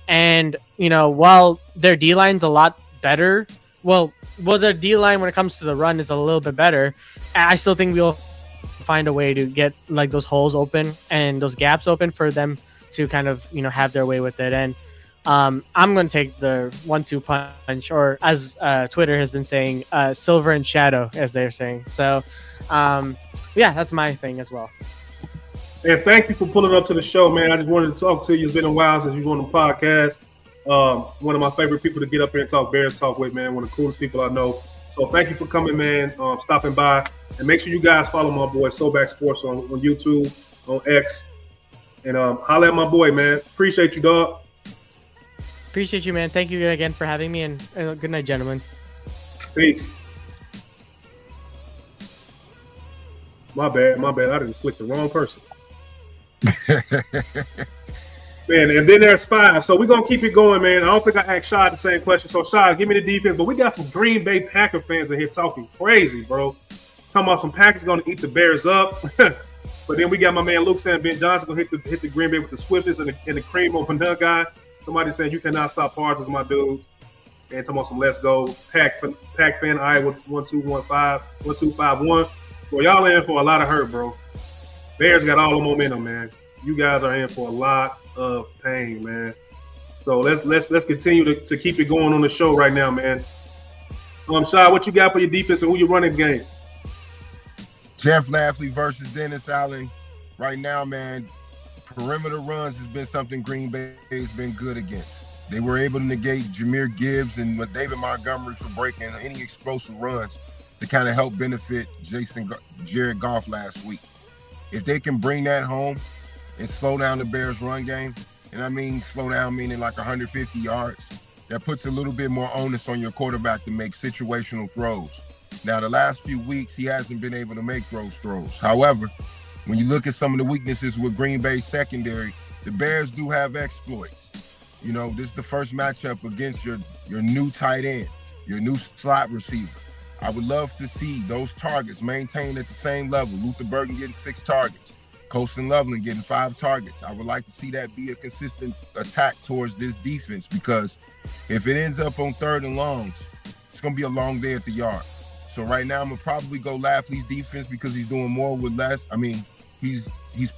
And, while their D-line's a lot better, well, their D-line when it comes to the run is a little bit better, I still think we'll find a way to get those holes open and those gaps open for them to kind of, have their way with it. And I'm going to take the 1-2 punch, or as Twitter has been saying, silver and shadow, as they're saying. So, that's my thing as well. And thank you for pulling up to the show, man. I just wanted to talk to you. It's been a while since you've been on the podcast. One of my favorite people to get up here and talk Bears talk with, man. One of the coolest people I know. So thank you for coming, man, stopping by. And make sure you guys follow my boy, Soback Sports, on YouTube, on X. And holla at my boy, man. Appreciate you, dog. Appreciate you, man. Thank you again for having me, and good night, gentlemen. Peace. My bad. I didn't click the wrong person. Man, and then there's 5. So we're going to keep it going, man. I don't think I asked Shad the same question. So, Shad, give me the defense. But we got some Green Bay Packer fans in here talking crazy, bro. Talking about some Packers going to eat the Bears up. But then we got my man Luke saying Ben Johnson going to hit the Green Bay with the swiftness and the cream on the guy. Somebody saying you cannot stop Parsons, my dudes. And talking about some let's go. Pack fan Iowa 1251. Well, y'all in for a lot of hurt, bro. Bears got all the momentum, man. You guys are in for a lot of pain, man. So let's continue to keep it going on the show right now, man. Shad, what you got for your defense and who you running game? Jeff Lafley versus Dennis Allen. Right now, man, perimeter runs has been something Green Bay has been good against. They were able to negate Jahmyr Gibbs and David Montgomery for breaking any explosive runs to kind of help benefit Jared Goff last week. If they can bring that home and slow down the Bears' run game, and I mean slow down meaning 150 yards, that puts a little bit more onus on your quarterback to make situational throws. Now, the last few weeks, he hasn't been able to make those throws. However, when you look at some of the weaknesses with Green Bay's secondary, the Bears do have exploits. This is the first matchup against your new tight end, your new slot receiver. I would love to see those targets maintained at the same level. Luther Burden getting 6 targets. Colston Loveland getting 5 targets. I would like to see that be a consistent attack towards this defense, because if it ends up on 3rd and longs, it's going to be a long day at the yard. So right now, I'm going to probably go Lafley's defense because he's doing more with less. I mean, he's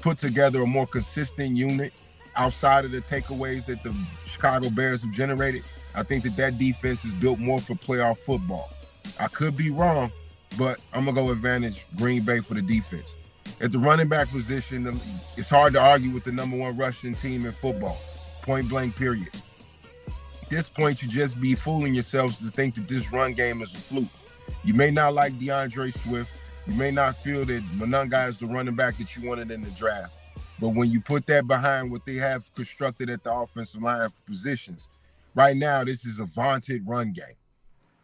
put together a more consistent unit outside of the takeaways that the Chicago Bears have generated. I think that defense is built more for playoff football. I could be wrong, but I'm going to go advantage Green Bay for the defense. At the running back position, it's hard to argue with the number 1 rushing team in football, point blank, period. At this point, you just be fooling yourselves to think that this run game is a fluke. You may not like DeAndre Swift. You may not feel that Monangai is the running back that you wanted in the draft. But when you put that behind what they have constructed at the offensive line positions, right now, this is a vaunted run game.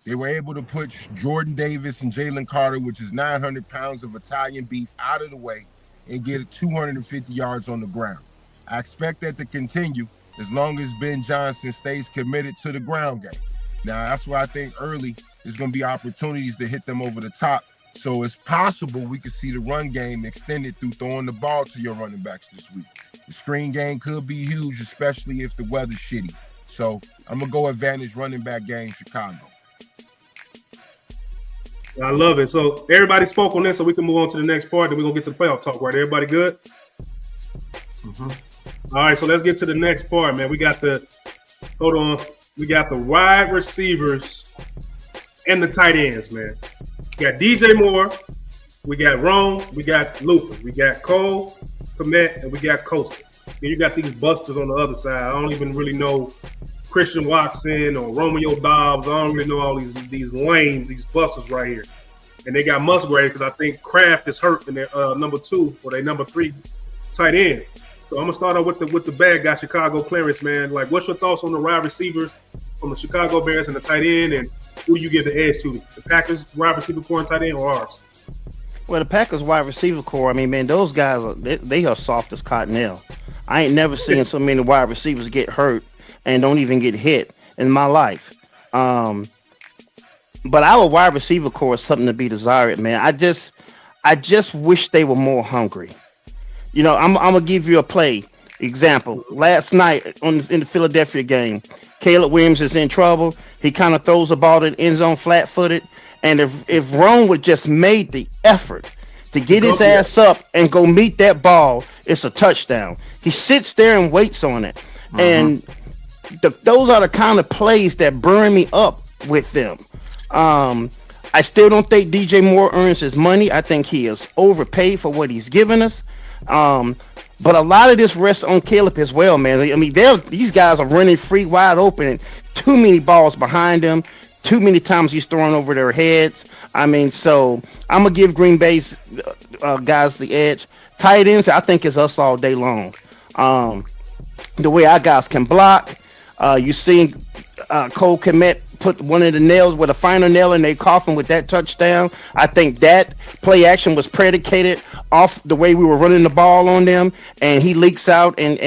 They were able to put Jordan Davis and Jalen Carter, which is 900 pounds of Italian beef, out of the way and get it 250 yards on the ground. I expect that to continue as long as Ben Johnson stays committed to the ground game. Now, that's why I think early there's going to be opportunities to hit them over the top. So it's possible we could see the run game extended through throwing the ball to your running backs this week. The screen game could be huge, especially if the weather's shitty. So I'm going to go advantage running back game Chicago. I love it. So everybody spoke on this, so we can move on to the next part. Then we're going to get to the playoff talk, right? Everybody good? Mm-hmm. All right, so let's get to the next part, man. We got the wide receivers and the tight ends, man. We got DJ Moore, we got Rome, we got Luther, we got Cole, Kmet, and we got Coastal. Then you got these busters on the other side. I don't even really know Christian Watson or Romeo Dobbs. I don't really know all these lames, these busters right here. And they got Musgrave because I think Kraft is hurt in their number 2 or their number 3 tight end. So I'm gonna start off with the bad guy, Chicago Clarence, man. Like, what's your thoughts on the wide receivers from the Chicago Bears and the tight end, and who you give the edge to? The Packers wide receiver core and tight end, or ours? Well, the Packers wide receiver core, I mean, man, those guys they are soft as cottonelle. I ain't never seen so many wide receivers get hurt and don't even get hit in my life. But our wide receiver core is something to be desired, man. I just wish they were more hungry. You know, I'm gonna give you a play example. Last night in the Philadelphia game, Caleb Williams is in trouble. He kind of throws the ball to the end zone flat-footed. And if Rome would just made the effort to get his ass up and go meet that ball, it's a touchdown. He sits there and waits on it. Mm-hmm. And those are the kind of plays that burn me up with them. I still don't think DJ Moore earns his money. I think he is overpaid for what he's given us. But a lot of this rests on Caleb as well, man. I mean, these guys are running free, wide open, and too many balls behind them. Too many times he's throwing over their heads. I mean, so I'm going to give Green Bay's guys the edge. Tight ends, I think, is us all day long. The way our guys can block. You seen Cole Kmet put one of the nails with a final nail in their coffin with that touchdown. I think that play action was predicated off the way we were running the ball on them, and he leaks out and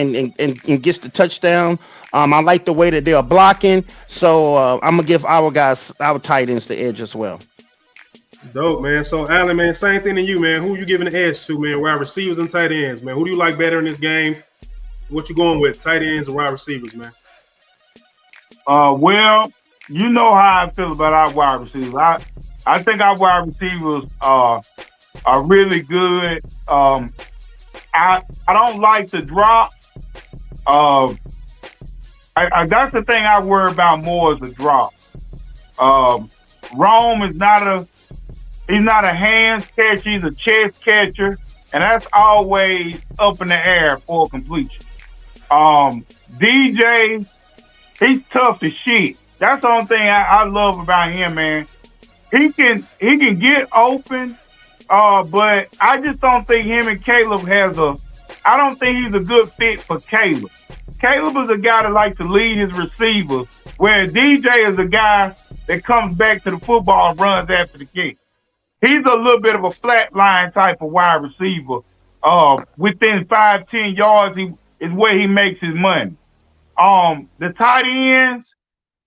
gets the touchdown. I like the way that they are blocking, so I'm gonna give our tight ends the edge as well. Dope, man. So Allen, man, same thing to you, man. Who you giving the edge to, man? Wide receivers and tight ends, man. Who do you like better in this game? What you going with, tight ends and wide receivers, man? Well, you know how I feel about our wide receivers. I think our wide receivers are really good. I don't like the drop. That's the thing I worry about more is the drop. Rome is he's not a hands catcher, he's a chest catcher, and that's always up in the air for completion. DJ, he's tough as shit. That's the only thing I love about him, man. He can get open, but I just don't think him and Caleb I don't think he's a good fit for Caleb. Caleb is a guy that likes to lead his receivers, where DJ is a guy that comes back to the football and runs after the kick. He's a little bit of a flat line type of wide receiver. Within 5-10 yards is where he makes his money. The tight ends,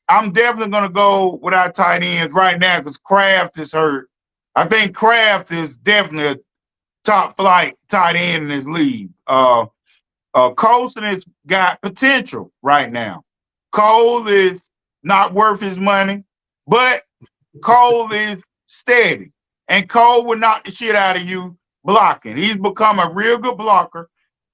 I'm definitely going to go with our tight ends right now because Kraft is hurt. I think Kraft is definitely a top flight tight end in this league. Colson has got potential right now. Cole is not worth his money, but Cole is steady. And Cole will knock the shit out of you blocking. He's become a real good blocker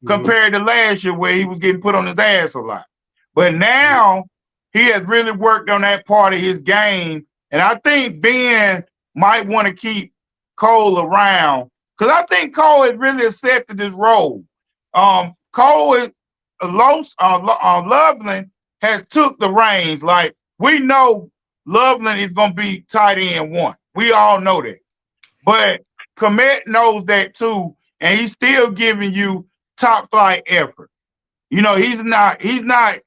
compared to last year where he was getting put on his ass a lot. But now he has really worked on that part of his game. And I think Ben might want to keep Cole around because I think Cole has really accepted this role. Cole is Loveland has took the reins. Like, we know Loveland is going to be tight end 1. We all know that. But Kmet knows that too, and he's still giving you top flight effort. You know, he's not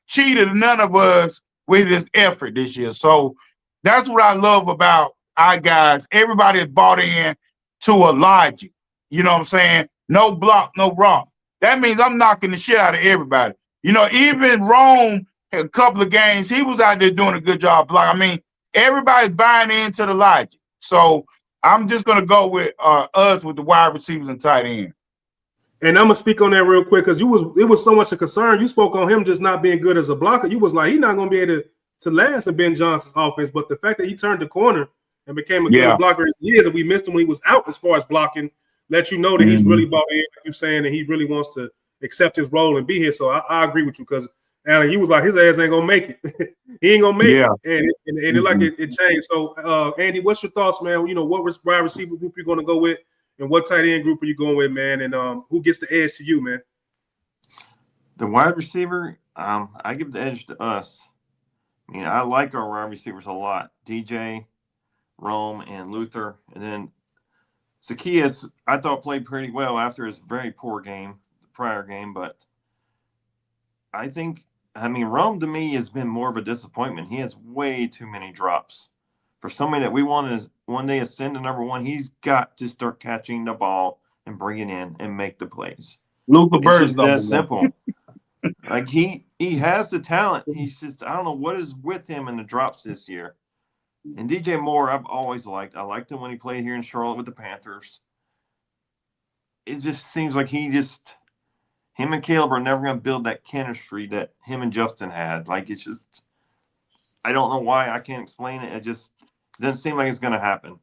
cheated none of us with his effort this year. So that's what I love about our guys. Everybody is bought in to a logic. You know what I'm saying? No block, no rock. That means I'm knocking the shit out of everybody. You know, even Rome had a couple of games. He was out there doing a good job blocking. I mean, everybody's buying into the logic. So I'm just going to go with us with the wide receivers and tight end. And I'm gonna speak on that real quick because it was so much a concern. You spoke on him just not being good as a blocker. You was like, he's not gonna be able to last in Ben Johnson's offense. But the fact that he turned the corner and became a good blocker as he is, and we missed him when he was out as far as blocking, let you know that he's really bought in, like you're saying, and he really wants to accept his role and be here. So I agree with you because Alan, you was like, his ass ain't gonna make it. He ain't gonna make it. And it changed. So Andy, what's your thoughts, man? You know, what wide receiver group you're gonna go with? And what tight end group are you going with, man? And who gets the edge to you, man? The wide receiver, I give the edge to us. I mean, I like our wide receivers a lot. DJ, Rome, and Luther. And then Zacchaeus, I thought played pretty well after his very poor game, the prior game. But I mean, Rome to me has been more of a disappointment. He has way too many drops. For somebody that we want to one day ascend to number one, he's got to start catching the ball and bring it in and make the plays. Luther Bird's that simple. Like he has the talent. He's just, I don't know what is with him in the drops this year. And DJ Moore, I've always liked. I liked him when he played here in Charlotte with the Panthers. It just seems like him and Caleb are never going to build that chemistry that him and Justin had. Like, it's just, I don't know why. I can't explain it. It just doesn't seem like it's going to happen.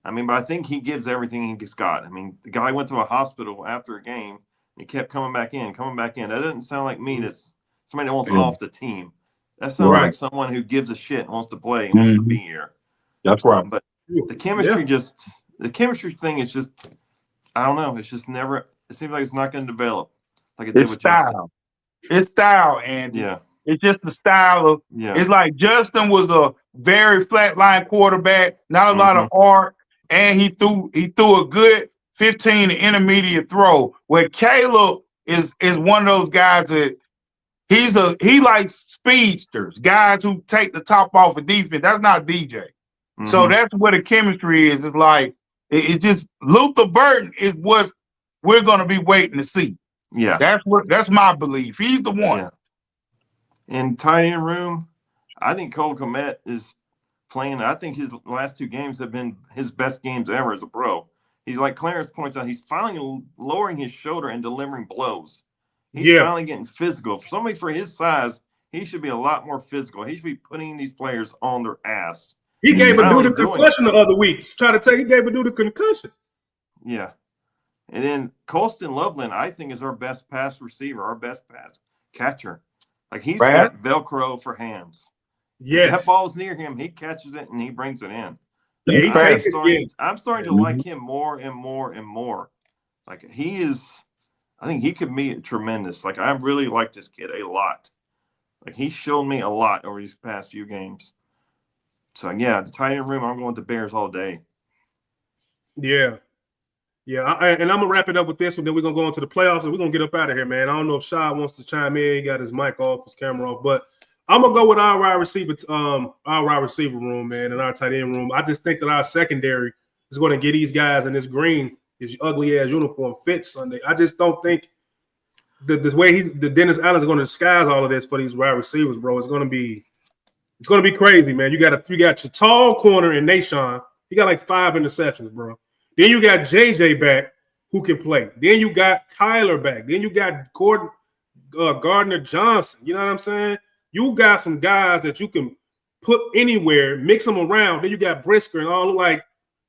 I mean, but I think he gives everything he's got. I mean, the guy went to a hospital after a game. He kept coming back in. That doesn't sound like me. That's somebody that wants off the team. That sounds like someone who gives a shit and wants to play and wants to be here. That's right. But the chemistry the chemistry thing is just, I don't know. It's just never, it seems like it's not going to develop like it did with style. Justin. It's style, and it's just the style of, it's like Justin was a very flat line quarterback, not a lot of arc, and he threw a good 15 to intermediate throw. Where Caleb is one of those guys that he likes speedsters, guys who take the top off of defense. That's not DJ. So that's where the chemistry is. It's like it's just Luther Burton is what we're gonna be waiting to see. Yeah, that's my belief. He's the one. In tight end room, I think Cole Kmet is playing. I think his last two games have been his best games ever as a pro. He's like Clarence points out, he's finally lowering his shoulder and delivering blows. He's finally getting physical. For somebody for his size, he should be a lot more physical. He should be putting these players on their ass. He gave a dude a concussion the other week. He gave a dude a concussion. Yeah. And then Colston Loveland, I think, is our best pass receiver, our best pass catcher. Like, he's got Velcro for hands. If that ball's near him, he catches it and he brings it in. I'm starting to like him more and more and more. Like, I think he could be tremendous. Like, I really like this kid a lot. Like, he's shown me a lot over these past few games. So, the tight end room, I'm going with the Bears all day. Yeah. Yeah, and I'm going to wrap it up with this one. Then we're going to go into the playoffs, and we're going to get up out of here, man. I don't know if Shad wants to chime in. He got his mic off, his camera off. But I'm going to go with our wide receiver room, man, and our tight end room. I just think that our secondary is going to get these guys in this green, his ugly-ass uniform fit Sunday. I just don't think the way Dennis Allen's going to disguise all of this for these wide receivers, bro. It's going to be crazy, man. You got your tall corner in Nashawn. He got like 5 interceptions, bro. Then you got JJ back who can play. Then you got Kyler back. Then you got Gardner Johnson. You know what I'm saying? You got some guys that you can put anywhere, mix them around. Then you got Brisker and all. Like,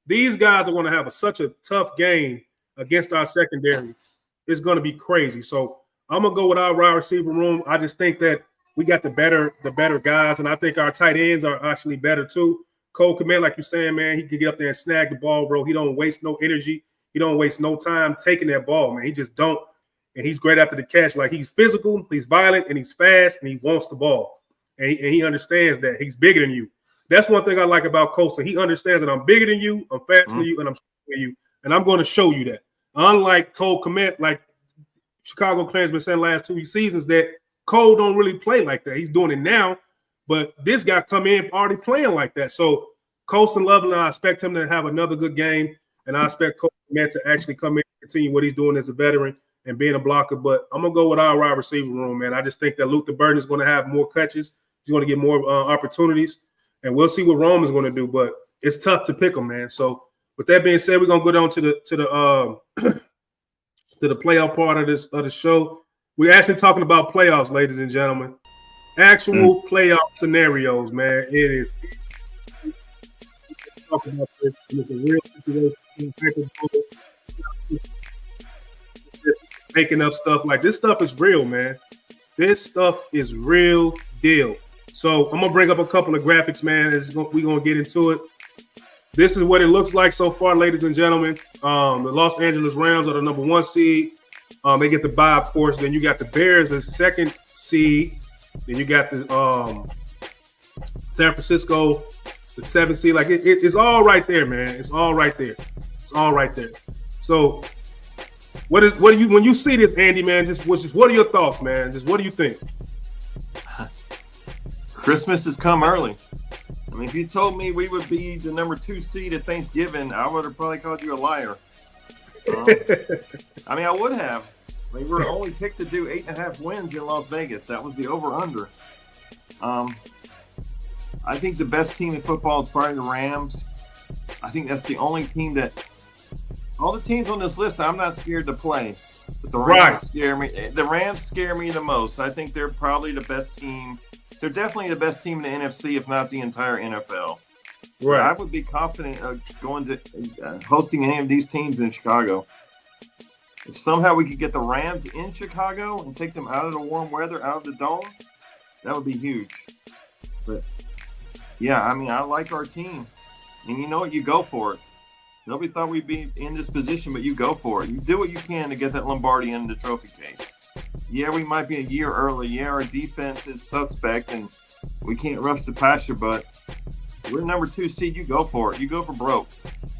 these guys are going to have such a tough game against our secondary. It's going to be crazy. So I'm going to go with our wide receiver room. I just think that we got the better guys, and I think our tight ends are actually better too. Cole Kmet, like you're saying, man, he can get up there and snag the ball, bro. He don't waste no energy. He don't waste no time taking that ball, man. He just don't. And he's great after the catch. Like, he's physical, he's violent, and he's fast, and he wants the ball. And he understands that. He's bigger than you. That's one thing I like about Coastal. He understands that I'm bigger than you, I'm faster than you, and I'm stronger than you. And I'm going to show you that. Unlike Cole Kmet, like Chicago Clansman been saying last 2 seasons, that Cole don't really play like that. He's doing it now But this guy come in already playing like that. So Colston Loveland, I expect him to have another good game, and I expect Colston man to actually come in and continue what he's doing as a veteran and being a blocker. But I'm gonna go with our wide receiver room, man. I just think that Luther Burden is going to have more catches. He's going to get more opportunities, and we'll see what Rome is going to do. But it's tough to pick him, man. So with that being said, we're gonna go down to the to the playoff part of the show. We're actually talking about playoffs, ladies and gentlemen. Actual playoff scenarios, man. It is. Talk about this. It's a real situation. Making up stuff like this stuff is real, man. This stuff is real deal. So I'm gonna bring up a couple of graphics, man. We're gonna get into it. This is what it looks like so far, ladies and gentlemen. The Los Angeles Rams are the number 1 seed. They get the bye, of course. Then you got the Bears as 2nd seed. Then you got the San Francisco, the 7th seed. Like it's all right there, man. It's all right there. It's all right there. So what do you when you see this, Andy, man? Just what are your thoughts, man? Just what do you think? Christmas has come early. I mean, if you told me we would be the number 2 seed at Thanksgiving, I would have probably called you a liar. I mean, I would have. I mean, we were only picked to do 8.5 wins in Las Vegas. That was the over-under. I think the best team in football is probably the Rams. I think that's the only team that all the teams on this list I'm not scared to play. But the Rams scare me. The Rams scare me the most. I think they're probably the best team. They're definitely the best team in the NFC, if not the entire NFL. Right. I would be confident of going to hosting any of these teams in Chicago. If somehow we could get the Rams in Chicago and take them out of the warm weather, out of the dome, that would be huge. But, yeah, I mean, I like our team. And you know what? You go for it. Nobody thought we'd be in this position, but you go for it. You do what you can to get that Lombardi in the trophy case. Yeah, we might be a year early. Yeah, our defense is suspect, and we can't rush the passer, but we're number 2 seed. You go for it. You go for broke.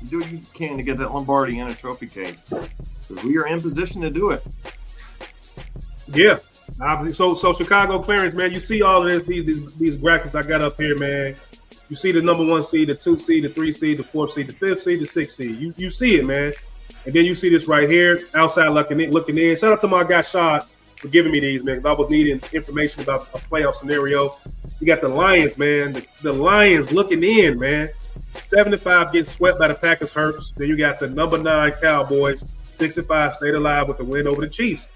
You do what you can to get that Lombardi in a trophy case. Because we are in position to do it. Yeah. So Chicago clearance, man. You see all of this, these graphics I got up here, man. You see the number 1 seed, the 2 seed, the 3 seed, the 4th seed, the 5th seed, the 6th seed. You see it, man. And then you see this right here, outside looking in. Shout out to my guy Shad for giving me these, man, because I was needing information about a playoff scenario. You got the Lions, man. The Lions looking in, man. 7-5 getting swept by the Packers hurts. Then you got the number 9 Cowboys, 6-5, stayed alive with the win over the Chiefs.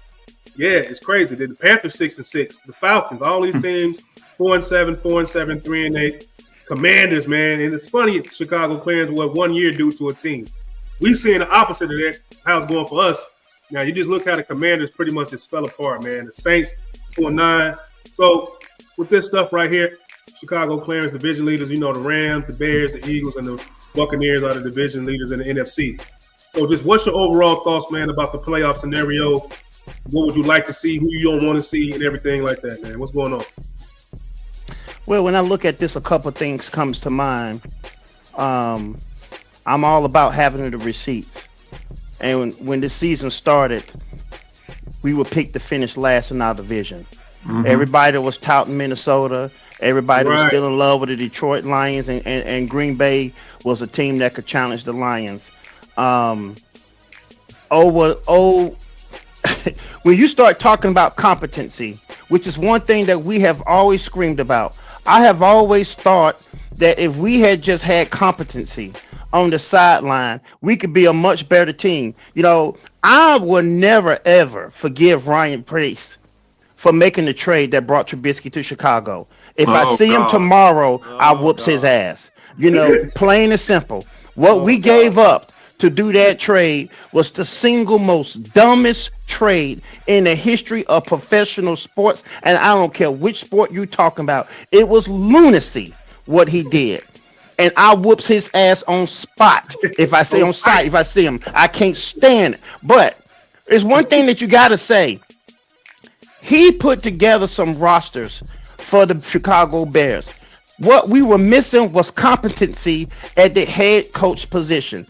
Yeah, it's crazy. Then the Panthers 6-6. The Falcons, all these teams 4-7, 4-7, 3-8. Commanders, man, and it's funny Chicago clearance what 1 year do to a team. We seeing the opposite of that. How it's going for us. Now you just look how the Commanders pretty much just fell apart, man. The Saints 4-9. So with this stuff right here, Chicago clearance division leaders. You know the Rams, the Bears, the Eagles, and the Buccaneers are the division leaders in the NFC. So just what's your overall thoughts, man, about the playoff scenario? What would you like to see? Who you don't want to see, and everything like that, man? What's going on? Well, when I look at this, a couple of things comes to mind. I'm all about having the receipts. And when the season started, we were picked to finish last in our division. Mm-hmm. Everybody was touting Minnesota. Everybody was still in love with the Detroit Lions, and Green Bay was a team that could challenge the Lions. When you start talking about competency, which is one thing that we have always screamed about, I have always thought that if we had just had competency on the sideline, we could be a much better team. You know, I will never, ever forgive Ryan Pace for making the trade that brought Trubisky to Chicago. If I see him tomorrow, I whoops his ass. You know, plain and simple. What we gave up to do that trade was the single most dumbest trade in the history of professional sports. And I don't care which sport you're talking about. It was lunacy what he did. And I whoops his ass on spot. If I say on site, if I see him, I can't stand it. But there's one thing that you got to say. He put together some rosters for the Chicago Bears. What we were missing was competency at the head coach position.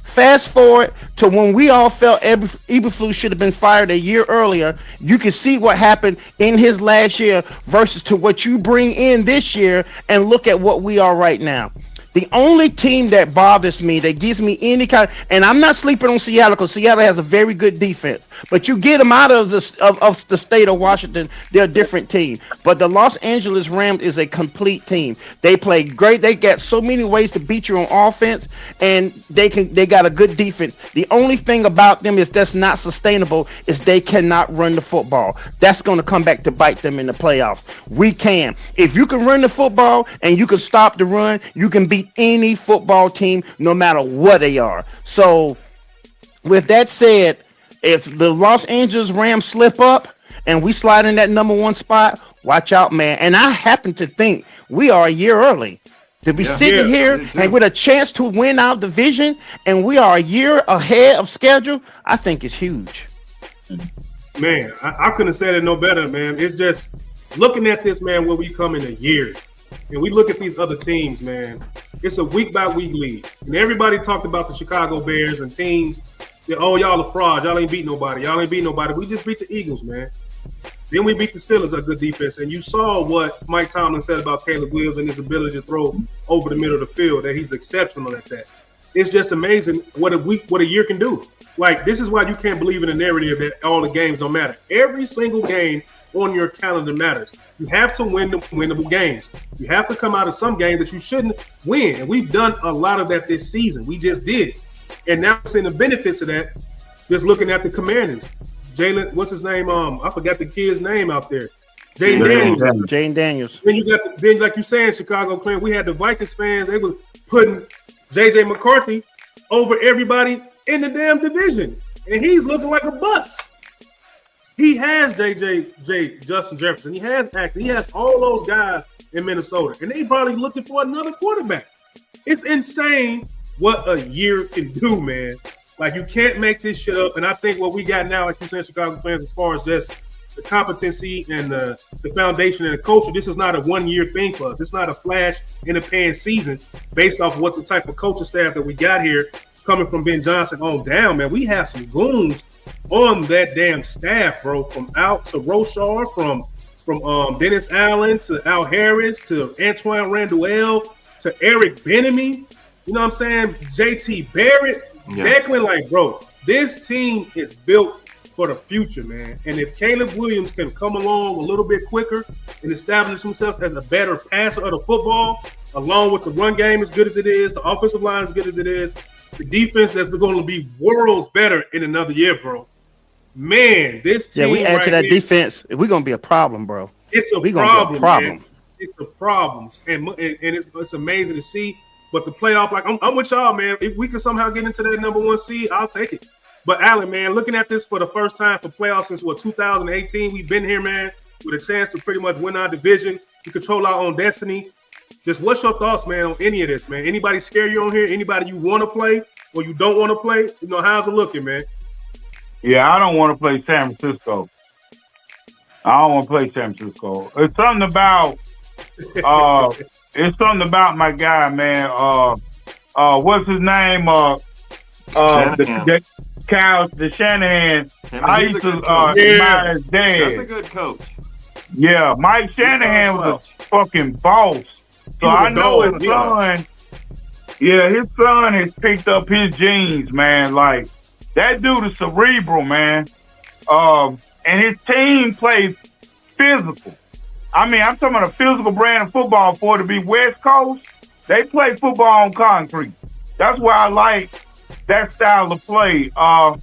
Fast forward to when we all felt Eberflus should have been fired a year earlier. You can see what happened in his last year versus to what you bring in this year, and look at what we are right now. The only team that bothers me, that gives me any kind, and I'm not sleeping on Seattle because Seattle has a very good defense, but you get them out of the state of Washington, they're a different team. But the Los Angeles Rams is a complete team. They play great. They got so many ways to beat you on offense, and they got a good defense. The only thing about them is that's not sustainable is they cannot run the football. That's going to come back to bite them in the playoffs. We can. If you can run the football and you can stop the run, you can beat any football team no matter what they are. So with that said, if the Los Angeles Rams slip up and we slide in that number 1 spot, watch out, man. And I happen to think we are a year early to be sitting here and with a chance to win our division, and we are a year ahead of schedule. I think it's huge. Man, I couldn't have said it no better, man. It's just looking at this, man, where we come in a year. And we look at these other teams, man. It's a week-by-week league. And everybody talked about the Chicago Bears and teams that, oh, y'all are frauds. Y'all ain't beat nobody. Y'all ain't beat nobody. We just beat the Eagles, man. Then we beat the Steelers, a good defense. And you saw what Mike Tomlin said about Caleb Williams and his ability to throw over the middle of the field, that he's exceptional at that. It's just amazing what a year can do. Like, this is why you can't believe in the narrative that all the games don't matter. Every single game on your calendar matters. You have to win the winnable games. You have to come out of some games that you shouldn't win. And we've done a lot of that this season. We just did. And now seeing the benefits of that, just looking at the Commanders. Jalen, what's his name? I forgot the kid's name out there. Jane Daniels. Then you got then, like you saying, Chicago, Clint, we had the Vikings fans. They was putting JJ McCarthy over everybody in the damn division. And he's looking like a bust. He has Justin Jefferson. He has Acton. He has all those guys in Minnesota. And they probably looking for another quarterback. It's insane what a year can do, man. Like, you can't make this shit up. And I think what we got now, like you said, Chicago fans, as far as just the competency and the foundation and the culture, this is not a one-year thing for us. It's not a flash in the pan season based off what the type of coaching staff that we got here coming from Ben Johnson on down, man. We have some goons on that damn staff, bro. From out to Rochar, from Dennis Allen to Al Harris to Antoine Randall to Eric Bieniemy. You know what I'm saying? JT Barrett, Declan. Like, bro, this team is built for the future, man. And if Caleb Williams can come along a little bit quicker and establish himself as a better passer of the football, along with the run game as good as it is, the offensive line as good as it is, the defense that's going to be worlds better in another year, bro. Man, this team. Yeah, we add to that defense. We're going to be a problem, bro. It's a problem. Man. It's a problem. And it's amazing to see. But the playoff, like, I'm with y'all, man. If we can somehow get into that number 1 seed, I'll take it. But, Allen, man, looking at this for the first time for playoffs since, 2018, we've been here, man, with a chance to pretty much win our division, to control our own destiny. Just what's your thoughts, man, on any of this, man? Anybody scare you on here? Anybody you want to play or you don't want to play? You know, how's it looking, man? Yeah, I don't want to play San Francisco. I don't want to play San Francisco. It's something about my guy, man. What's his name? The Shanahan. I used to admire his dad. That's a good coach. Yeah, Mike Shanahan was a fucking boss. So I know his son. Yeah, his son has picked up his genes, man. Like, that dude is cerebral, man. And his team plays physical. I mean, I'm talking about a physical brand of football. For it to be West Coast, they play football on concrete. That's why I like that style of play. I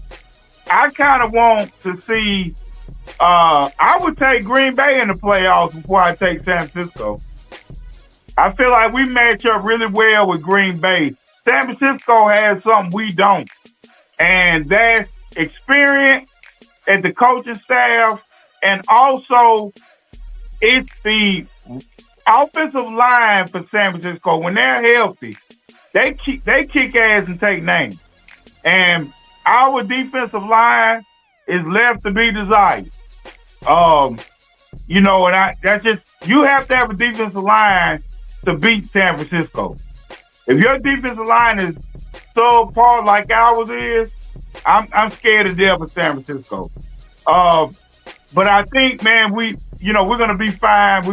kind of want to see. I would take Green Bay in the playoffs before I take San Francisco. I feel like we match up really well with Green Bay. San Francisco has something we don't. And that's experience at the coaching staff. And also, it's the offensive line for San Francisco. When they're healthy, they kick ass and take names. And our defensive line is left to be desired. You know, and that's just, you have to have a defensive line to beat San Francisco. If your defensive line is subpar like ours is, I'm scared to death of San Francisco. But I think, man, we're gonna be fine.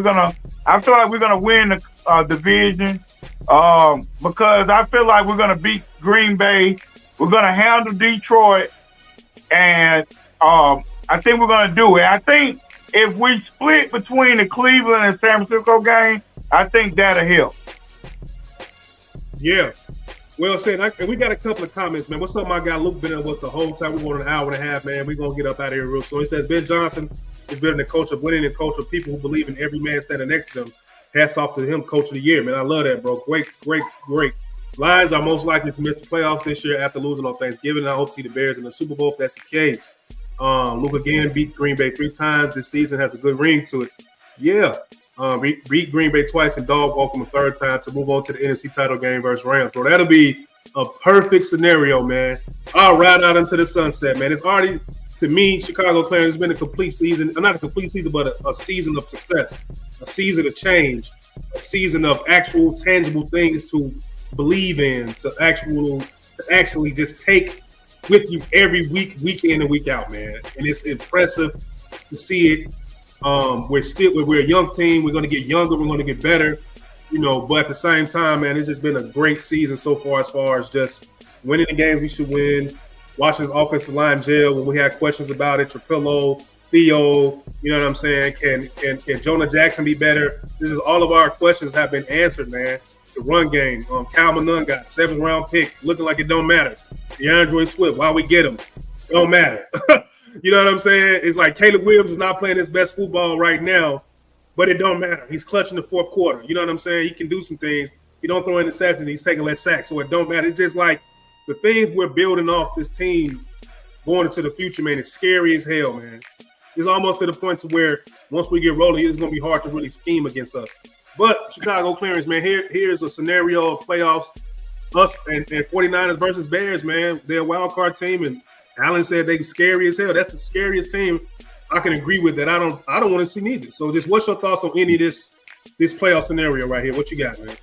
I feel like we're gonna win the division because I feel like we're gonna beat Green Bay. We're gonna handle Detroit, and I think we're gonna do it. I think if we split between the Cleveland and San Francisco game, I think that'll help. Yeah. Well said. And we got a couple of comments, man. What's up, my guy Luke? Been with the whole time. We're going an hour and a half, man. We're going to get up out of here real soon. He says, Ben Johnson is building a culture of winning and culture of people who believe in every man standing next to them. Hats off to him, coach of the year, man. I love that, bro. Great. Lions are most likely to miss the playoffs this year after losing on Thanksgiving. And I hope to see the Bears in the Super Bowl if that's the case. Luke again beat Green Bay 3 times this season. Has a good ring to it. Yeah. Beat Green Bay twice and dog walk them a third time to move on to the NFC title game versus Rams. Bro, that'll be a perfect scenario, man. I'll ride out into the sunset, man. It's already, to me, Chicago Clarence, it's been a complete season. Not a complete season, but a season of success, a season of change, a season of actual tangible things to believe in, to actually just take with you every week in and week out, man. And it's impressive to see it. We're a young team. We're going to get younger. We're going to get better, but at the same time, man, it's just been a great season so far as far as just winning the games we should win, watching the offensive line gel when we had questions about it, Trapillo, Theo, you know what I'm saying? Can Jonah Jackson be better? This is all of our questions have been answered, man. The run game, Calvin Nunn got 7th round pick, looking like it don't matter. DeAndre Swift, why we get him? Don't matter. You know what I'm saying? It's like Caleb Williams is not playing his best football right now, but it don't matter. He's clutching the fourth quarter. You know what I'm saying? He can do some things. He don't throw interceptions. He's taking less sacks, so it don't matter. It's just like the things we're building off this team going into the future, man, is scary as hell, man. It's almost to the point to where once we get rolling, it's going to be hard to really scheme against us. But Chicago Clarence, man, here's a scenario of playoffs, us and 49ers versus Bears, man. They're a wild card team, and Allen said they're scary as hell. That's the scariest team. I can agree with that. I don't want to see neither. So just what's your thoughts on any of this playoff scenario right here? What you got, man?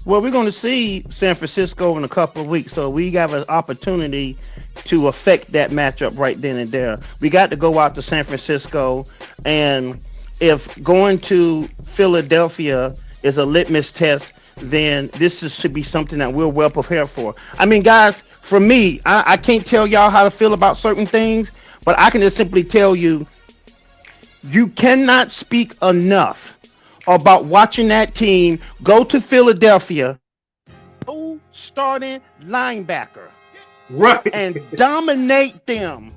Well, we're going to see San Francisco in a couple of weeks, so we have an opportunity to affect that matchup right then and there. We got to go out to San Francisco, and if going to Philadelphia is a litmus test, then should be something that we're well prepared for. I mean, guys, for me, I can't tell y'all how to feel about certain things, but I can just simply tell you, you cannot speak enough about watching that team go to Philadelphia, no starting linebacker, right, and dominate them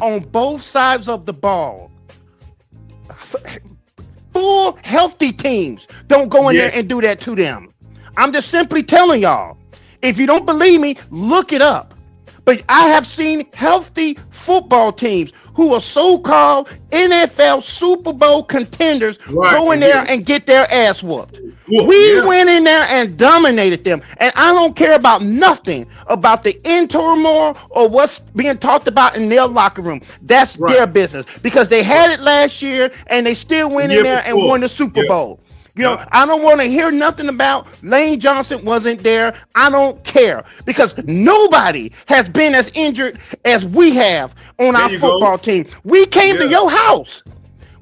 on both sides of the ball. Full healthy teams don't go in there and do that to them. I'm just simply telling y'all. If you don't believe me, look it up. But I have seen healthy football teams who are so-called NFL Super Bowl contenders go in there and get their ass whooped. We went in there and dominated them. And I don't care about nothing about the turmoil or what's being talked about in their locker room. That's their business. Because they had it last year and they still went in there and won the Super Bowl. You know, I don't want to hear nothing about Lane Johnson wasn't there. I don't care because nobody has been as injured as we have on our football team. We came to your house.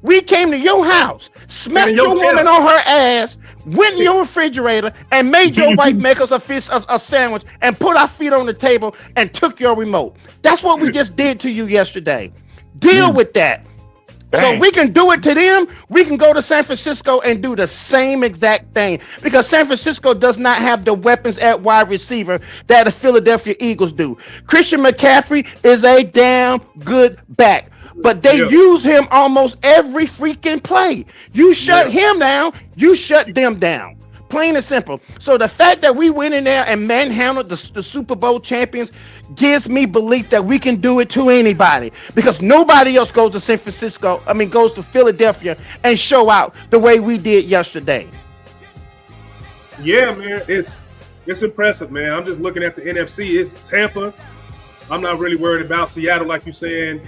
We came to your house, smacked your woman on her ass, went in your refrigerator, and made your wife make us a sandwich and put our feet on the table and took your remote. That's what we just did to you yesterday. Deal with that. So we can do it to them. We can go to San Francisco and do the same exact thing because San Francisco does not have the weapons at wide receiver that the Philadelphia Eagles do. Christian McCaffrey is a damn good back, but they use him almost every freaking play. You shut him down, you shut them down. Plain and simple. So the fact that we went in there and manhandled the Super Bowl champions gives me belief that we can do it to anybody because nobody else goes to goes to Philadelphia and show out the way we did yesterday. Yeah, man, it's impressive, man. I'm just looking at the NFC. It's Tampa. I'm not really worried about Seattle, like you're saying.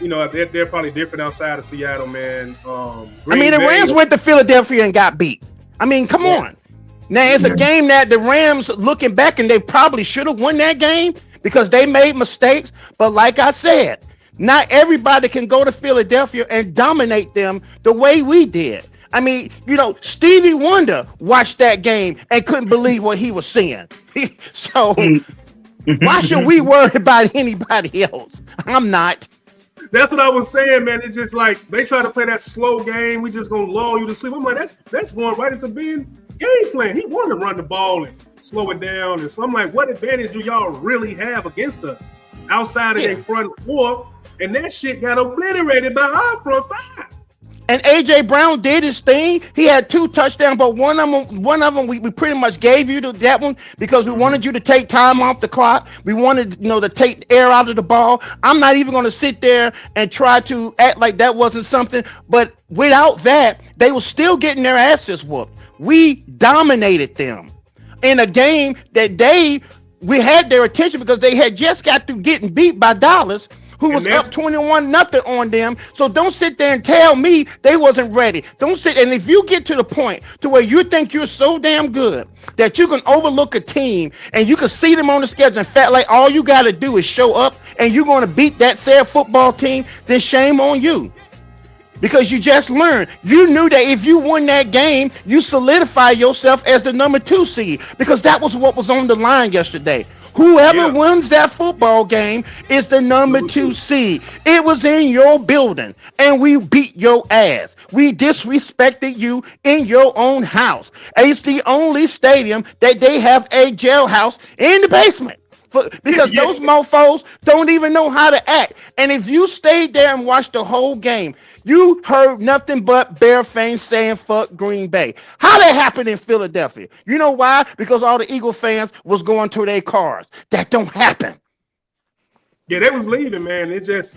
You know, they're probably different outside of Seattle, man. The Rams went to Philadelphia and got beat. I mean, come on. Now it's a game that the Rams, looking back, and they probably should have won that game because they made mistakes. But like I said, not everybody can go to Philadelphia and dominate them the way we did. I mean, Stevie Wonder watched that game and couldn't believe what he was seeing. So why should we worry about anybody else? I'm not. That's what I was saying, man. It's just like they try to play that slow game. We just gonna lull you to sleep. I'm like, that's going right into being game plan. He wanted to run the ball and slow it down. And so I'm like, what advantage do y'all really have against us outside of their front four? And that shit got obliterated by our front five. And AJ Brown did his thing. He had 2 touchdowns, but one of them we pretty much gave you that one because we wanted you to take time off the clock. We wanted to take air out of the ball. I'm not even going to sit there and try to act like that wasn't something. But without that, they were still getting their asses whooped. We dominated them in a game that we had their attention because they had just got through getting beat by Dallas, who was up 21-0 on them. So don't sit there and tell me they wasn't ready. Don't sit. And if you get to the point to where you think you're so damn good that you can overlook a team and you can see them on the schedule and fact like all you got to do is show up and you're going to beat that said football team, then shame on you. Because you just learned. You knew that if you won that game, you solidify yourself as the number 2 seed because that was what was on the line yesterday. Whoever wins that football game is the number 2 seed. It was in your building, and we beat your ass. We disrespected you in your own house. It's the only stadium that they have a jailhouse in the basement. Because those mofos don't even know how to act. And if you stayed there and watched the whole game, you heard nothing but Bear fans saying fuck Green Bay. How that happened in Philadelphia? You know why? Because all the Eagle fans was going to their cars. That don't happen. Yeah, they was leaving, man. It's just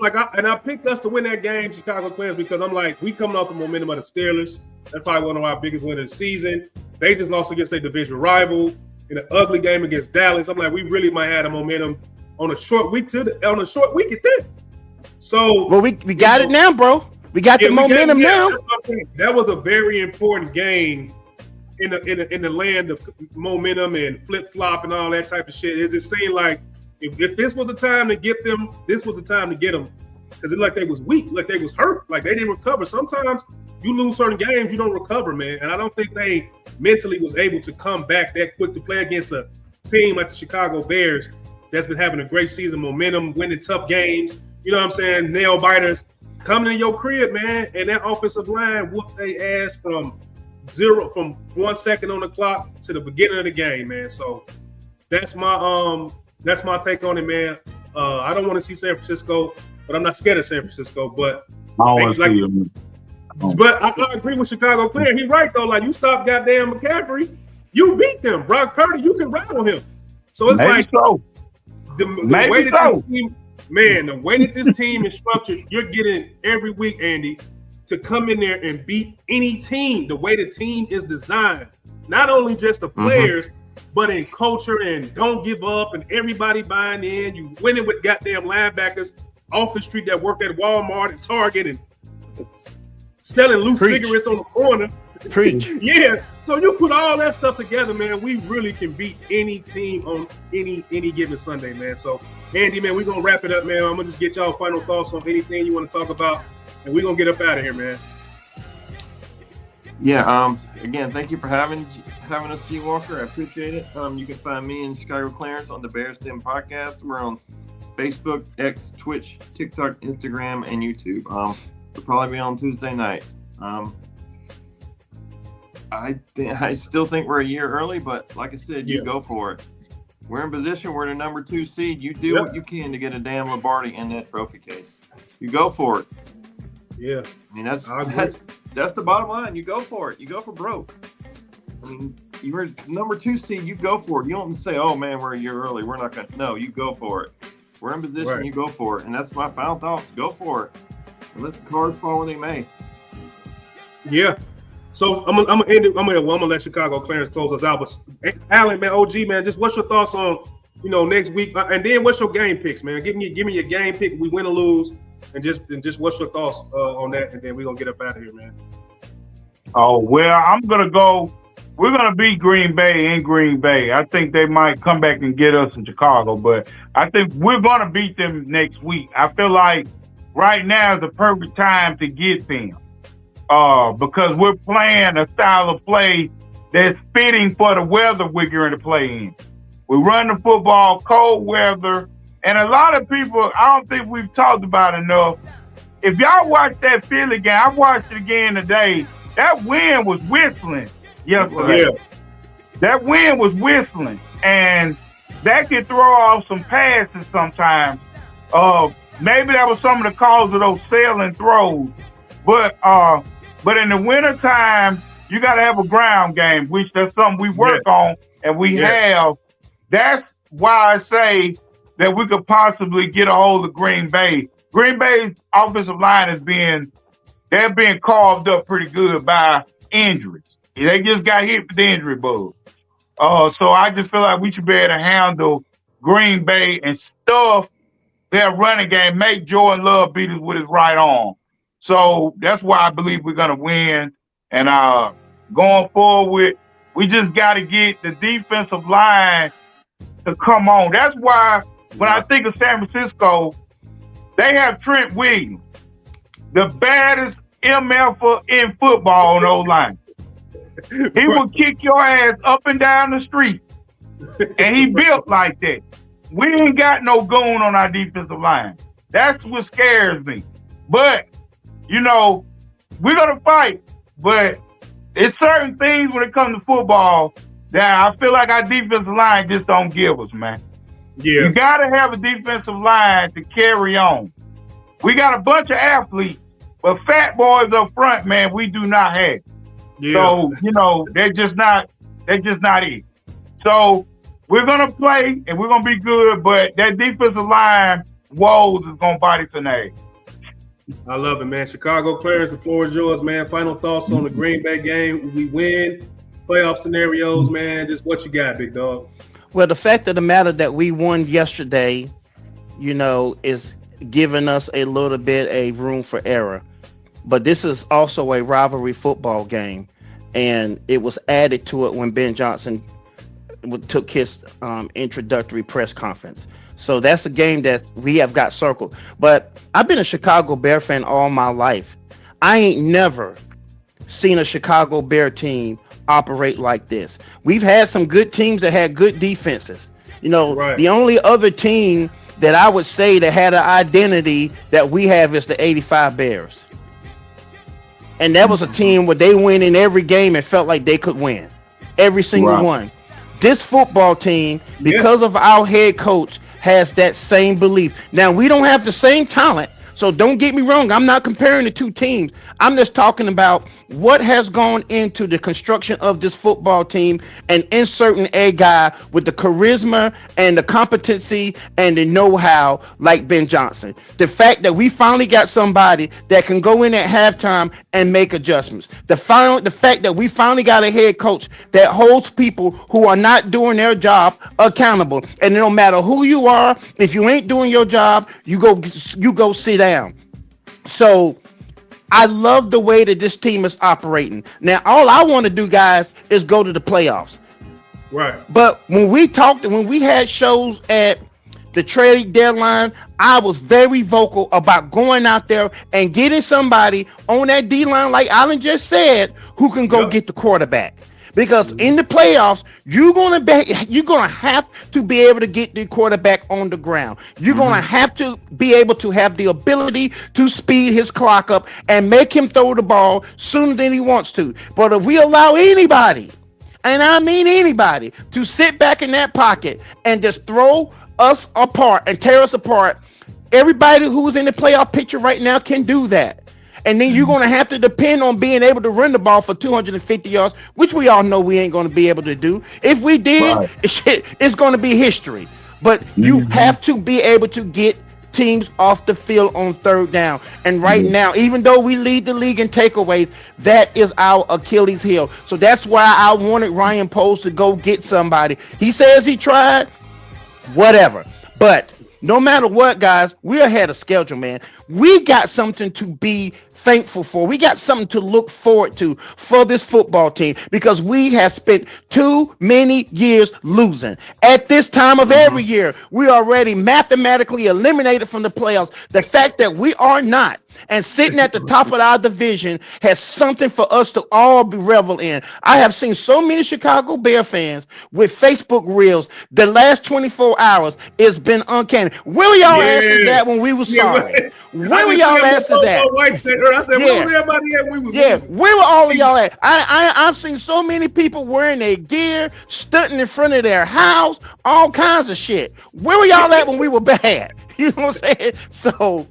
like I picked us to win that game, Chicago Clans, because I'm like, we coming off the momentum of the Steelers. That's probably one of our biggest wins of the season. They just lost against their division rival in an ugly game against Dallas. I'm like, we really might have the momentum on a short week at that. So we got it now, bro. We got the momentum now. That's what I'm saying. That was a very important game in the land of momentum and flip flop and all that type of shit. It just seemed like if this was the time to get them, this was the time to get them. Because it looked like they was weak, like they was hurt, like they didn't recover. Sometimes you lose certain games, you don't recover, man. And I don't think they mentally was able to come back that quick to play against a team like the Chicago Bears that's been having a great season, momentum, winning tough games. You know what I'm saying? Nail biters coming in your crib, man. And that offensive line whooped their ass from 1 second on the clock to the beginning of the game, man. So that's my take on it, man. I don't want to see San Francisco, but I'm not scared of San Francisco. But I agree with Chicago Claire. He's right though. Like you stop goddamn McCaffrey, you beat them. Brock Purdy, you can rattle him. So it's the way that this team, man, the way that this team is structured, you're getting every week, Andy, to come in there and beat any team. The way the team is designed, not only just the players, but in culture and don't give up and everybody buying in. You winning with goddamn linebackers off the street that work at Walmart and Target and selling loose cigarettes on the corner. Preach. Yeah. So you put all that stuff together, man, we really can beat any team on any given Sunday, man. So, Andy, man, we're going to wrap it up, man. I'm going to just get y'all final thoughts on anything you want to talk about, and we're going to get up out of here, man. Yeah, again, thank you for having us, G. Walker. I appreciate it. You can find me and Chicago Clarence on the Bears Den podcast. We're on Facebook, X, Twitch, TikTok, Instagram, and YouTube. We'll probably be on Tuesday night. I still think we're a year early, but like I said, you go for it. We're in position. We're the number 2 seed. You do what you can to get a damn Lombardi in that trophy case. You go for it. Yeah. I mean, that's the bottom line. You go for it. You go for broke. I mean, you were number 2 seed. You go for it. You don't say, oh, man, we're a year early. We're not going to. No, you go for it. We're in position. Right. You go for it. And that's my final thoughts. Go for it. And let the cards fall where they may. Yeah. So I'm gonna end it. I'm gonna let Chicago Clarence close us out. But Alan, man, OG, man, just what's your thoughts on next week? And then what's your game picks, man? Give me your game pick. We win or lose, and just what's your thoughts on that? And then we're gonna get up out of here, man. Oh well, I'm gonna go we're gonna beat Green Bay in Green Bay. I think they might come back and get us in Chicago, but I think we're gonna beat them next week. I feel like right now is the perfect time to get them, because we're playing a style of play that's fitting for the weather we're going to play in. We run the football, cold weather, and a lot of people, I don't think we've talked about enough. If y'all watch that Philly game, I watched it again today. That wind was whistling yesterday. Yeah. That wind was whistling, and that could throw off some passes sometimes. Maybe that was some of the cause of those sailing throws. But in the wintertime, you got to have a ground game, which that's something we work on, and we have. That's why I say that we could possibly get a hold of Green Bay. Green Bay's offensive line they're being carved up pretty good by injuries. They just got hit with the injury bug. So I just feel like we should be able to handle Green Bay and stuff their running game, make Jordan Love beat us with his right arm. So that's why I believe we're going to win. And going forward, we just got to get the defensive line to come on. That's why when I think of San Francisco, they have Trent Williams, the baddest MFer in football on O-line. He will kick your ass up and down the street. And he built like that. We ain't got no goon on our defensive line. That's what scares me. But, we're going to fight. But it's certain things when it comes to football that I feel like our defensive line just don't give us, man. Yeah. You got to have a defensive line to carry on. We got a bunch of athletes, but fat boys up front, man, we do not have. Yeah. So, they're just not it. So we're going to play and we're going to be good, but that defensive line woes is going to bite us in the ass. I love it, man. Chicago, Clarence, the floor is yours, man. Final thoughts on the Green Bay game. We win, playoff scenarios, man. Just what you got, big dog. Well, the fact of the matter that we won yesterday, is giving us a little bit of room for error. But this is also a rivalry football game, and it was added to it when Ben Johnson took his introductory press conference. So that's a game that we have got circled. But I've been a Chicago Bear fan all my life. I ain't never seen a Chicago Bear team operate like this. We've had some good teams that had good defenses. Right. The only other team that I would say that had an identity that we have is the 85 Bears. And that was a team where they win in every game and felt like they could win. Every single one. This football team, because of our head coach, has that same belief. Now, we don't have the same talent, so don't get me wrong. I'm not comparing the two teams. I'm just talking about what has gone into the construction of this football team and inserting a guy with the charisma and the competency and the know-how like Ben Johnson. The fact that we finally got somebody that can go in at halftime and make adjustments. The fact that we finally got a head coach that holds people who are not doing their job accountable. And no matter who you are, if you ain't doing your job, you go sit down. So I love the way that this team is operating. Now, all I want to do, guys, is go to the playoffs. Right. But when we had shows at the trade deadline, I was very vocal about going out there and getting somebody on that D-line, like Alan just said, who can go get the quarterback. Because in the playoffs, you're gonna have to be able to get the quarterback on the ground. You're gonna have to be able to have the ability to speed his clock up and make him throw the ball sooner than he wants to. But if we allow anybody, and I mean anybody, to sit back in that pocket and just throw us apart and tear us apart, everybody who's in the playoff picture right now can do that. And then you're going to have to depend on being able to run the ball for 250 yards, which we all know we ain't going to be able to do. If we did, it's going to be history. But you have to be able to get teams off the field on third down. And right now, even though we lead the league in takeaways, that is our Achilles heel. So that's why I wanted Ryan Poles to go get somebody. He says he tried, whatever. But no matter what, guys, we're ahead of schedule, man. We got something to be thankful for. We got something to look forward to for this football team because we have spent too many years losing. At this time of every year, we are already mathematically eliminated from the playoffs. The fact that we are not and sitting at the top of our division has something for us to all be revel in. I have seen so many Chicago Bear fans with Facebook reels the last 24 hours. It's been uncanny. Where were y'all asses at when we were sorry? Where were y'all asses at? I said, where was everybody at when we was losing? Where were all of y'all at? I've seen so many people wearing their gear, stunting in front of their house, all kinds of shit. Where were y'all at when we were bad? You know what I'm saying? So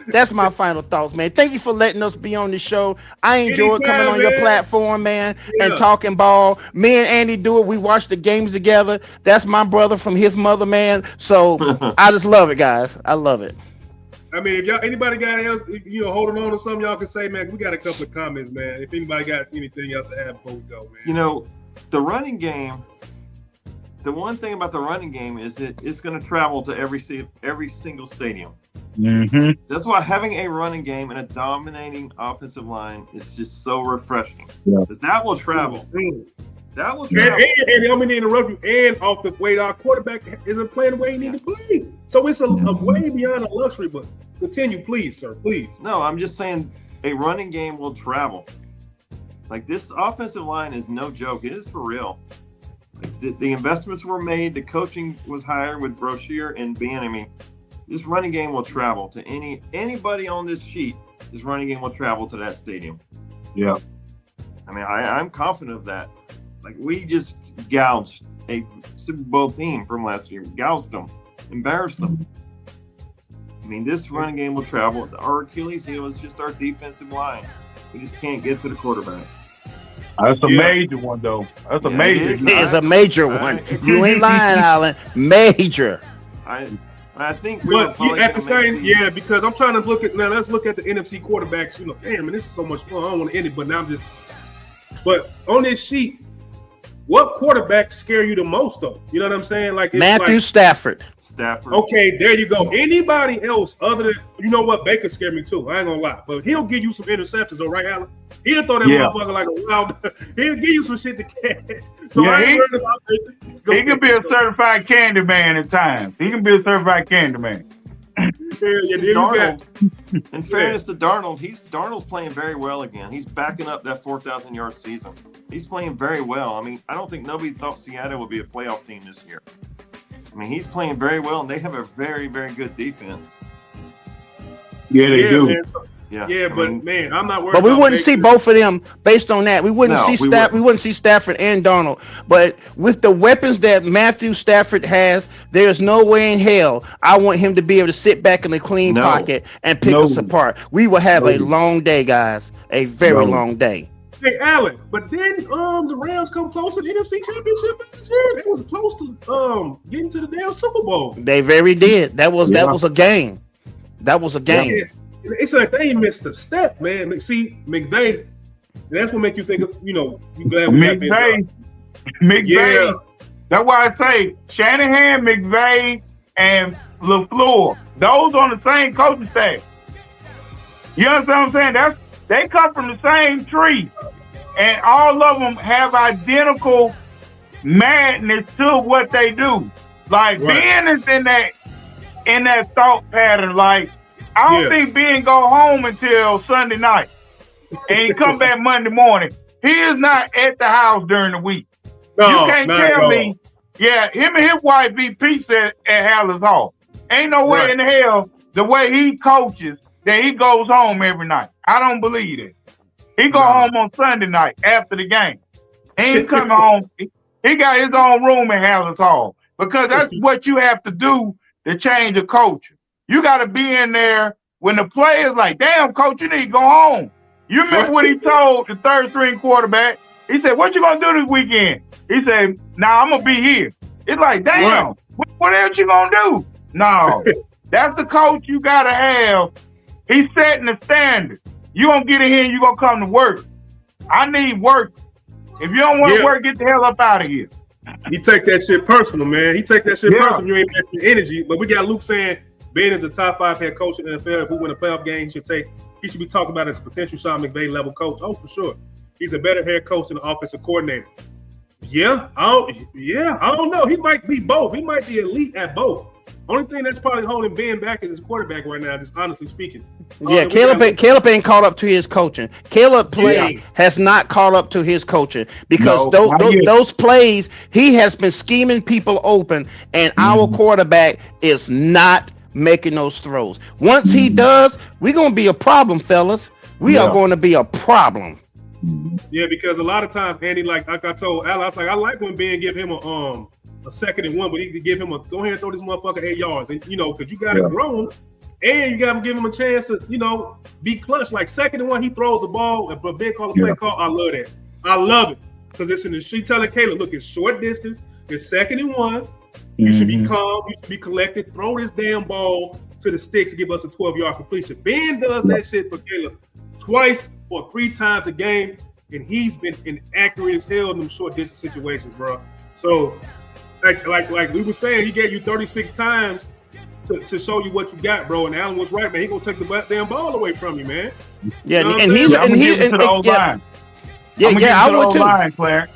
that's my final thoughts, man. Thank you for letting us be on the show. I enjoyed coming on your platform, man, and talking ball. Me and Andy do it. We watch the games together. That's my brother from his mother, man. So I just love it, guys. I love it. I mean, if y'all anybody got else, holding on to something y'all can say, man. We got a couple of comments, man. If anybody got anything else to add before we go, man. The running game. The one thing about the running game is that it's going to travel to every single stadium. Mm-hmm. That's why having a running game and a dominating offensive line is just so refreshing. Because that will travel. That will travel. And I'm going to interrupt you. And off the way, our quarterback isn't playing the way he needs to play. So it's a way beyond a luxury. But continue, please, sir. Please. No, I'm just saying a running game will travel. Like, this offensive line is no joke. It is for real. Like, the investments were made. The coaching was hired with Broshear and Bieniemy. This running game will travel to anybody on this sheet. This running game will travel to that stadium. Yeah. I mean, I'm confident of that. Like, we just gouged a Super Bowl team from last year. Gouged them. Embarrassed them. I mean, this running game will travel. Our Achilles heel is just our defensive line. We just can't get to the quarterback. That's a major one, though. That's a major. It's a major one. You ain't lying, Allen. Major. I think but at the same, because I'm trying to look at now. Let's look at the NFC quarterbacks. Damn, man, this is so much fun. I don't want to end it, but now But on this sheet, what quarterback scare you the most, though? You know what I'm saying? Like Matthew Stafford. Okay, there you go. Anybody else other than Baker scared me too. I ain't gonna lie, but he'll give you some interceptions, though, right, Allen? He'll throw that motherfucker like a wild. He'll give you some shit to catch. So I ain't worried about Baker. He can be a certified candy man at times. He can be a certified candy man. Darnold, in fairness to Darnold, Darnold's playing very well again. He's backing up that 4,000-yard season. He's playing very well. I mean, I don't think nobody thought Seattle would be a playoff team this year. I mean, he's playing very well, and they have a very, very good defense. Yeah, they do. Man, man, I'm not worried. But we wouldn't see both of them based on that. We wouldn't see Stafford and Darnold. But with the weapons that Matthew Stafford has, there's no way in hell I want him to be able to sit back in a clean pocket and pick us apart. We will have a long day, guys. A very long day. Hey, Allen, but then the Rams come close to the NFC Championship this year. They was close to getting to the damn Super Bowl. They very did. That was a game. That was a game. Yeah. It's like they missed a step, man. See, McVay, that's what make you think of, you glad we got McVay. That's why I say Shanahan, McVay, and LaFleur. Those on the same coaching staff. You understand what I'm saying? They come from the same tree, and all of them have identical madness to what they do. Like Ben is in that thought pattern. Like, I don't think Ben go home until Sunday night, and he come back Monday morning. He is not at the house during the week. You can't tell me. Yeah, him and his wife eat pizza at Hallis Hall. Ain't no way in the hell the way he coaches that he goes home every night. I don't believe it. He go home on Sunday night after the game. He ain't coming home. He got his own room in Hallis Hall because that's what you have to do to change a culture. You got to be in there when the players like, damn, coach, you need to go home. You remember what he told the third string quarterback? He said, what you going to do this weekend? He said, I'm going to be here. It's like, damn, what else you going to do? No, that's the coach you got to have. He's setting the standard. You going to get in here and you going to come to work. I need work. If you don't want to work, get the hell up out of here. He take that shit personal, man. He take that shit personal. You ain't matching energy. But we got Luke saying Ben is a top 5 head coach in the NFL. If we win a playoff game, he should take he should be talked about as a potential Sean McVay level coach. Oh, for sure. He's a better head coach than the offensive coordinator. Yeah, I don't know. He might be both. He might be elite at both. Only thing that's probably holding Ben back is his quarterback right now, just honestly speaking. Yeah, Caleb ain't caught up to his coaching. Caleb has not caught up to his coaching because those plays, he has been scheming people open, and our quarterback is not making those throws. Once he does, we're going to be a problem, fellas. We are going to be a problem. Yeah, because a lot of times, Andy, like I told Al, I like when Ben give him a 2nd and 1, but he could give him go ahead and throw this motherfucker 8 yards, and because you got it grown, and you got to give him a chance to be clutch. Like 2nd and 1, he throws the ball, but Ben call a play call. I love that. I love it because it's in the she telling Caleb, look, it's short distance, it's 2nd and 1. You should be calm, you should be collected. Throw this damn ball to the sticks and give us a 12-yard completion. Ben does that shit for Caleb twice or 3 times a game, and he's been inaccurate as hell in them short distance situations, bro. So. Like we were saying, he gave you 36 times to show you what you got, bro. And Allen was right, man. He gonna take the damn ball away from you, man. Yeah, you know and he's to the old line. I would too. Line, Claire.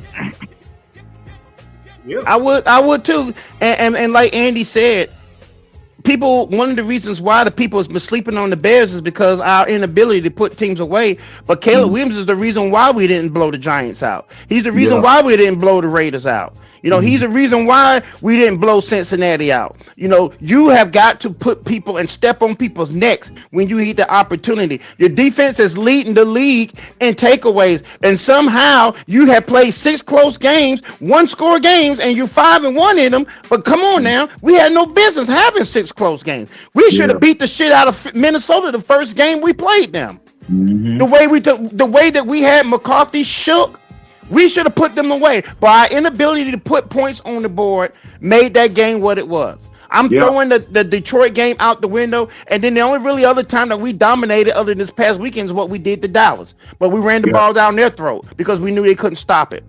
Yeah, I would too. And like Andy said, one of the reasons why the people has been sleeping on the Bears is because our inability to put teams away. But Caleb Williams is the reason why we didn't blow the Giants out. He's the reason why we didn't blow the Raiders out. He's the reason why we didn't blow Cincinnati out. You have got to put people and step on people's necks when you get the opportunity. Your defense is leading the league in takeaways, and somehow you have played 6 close games, 1-score games, and you're 5-1 in them. But come on now, we had no business having 6 close games. We should have beat the shit out of Minnesota the first game we played them. The way that we had McCarthy shook. We should have put them away, but our inability to put points on the board made that game what it was. I'm throwing the Detroit game out the window, and then the only really other time that we dominated other than this past weekend is what we did to Dallas. But we ran the ball down their throat because we knew they couldn't stop it.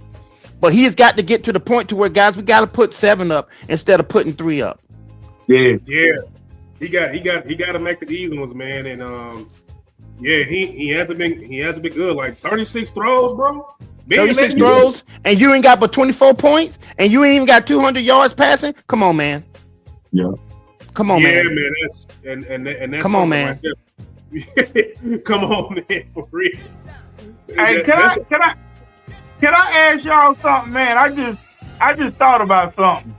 But he's got to get to the point to where, guys, we got to put 7 up instead of putting 3 up. Yeah. He got to make the easy ones, man. And he hasn't been good. Like 36 throws, bro. 36 throws, and you ain't got but 24 points, and you ain't even got 200 yards passing. Come on, man. Yeah. Come on, man. Yeah, man. That's come on, man. Right come on, man. For real. Hey, can I ask y'all something, man? I just thought about something.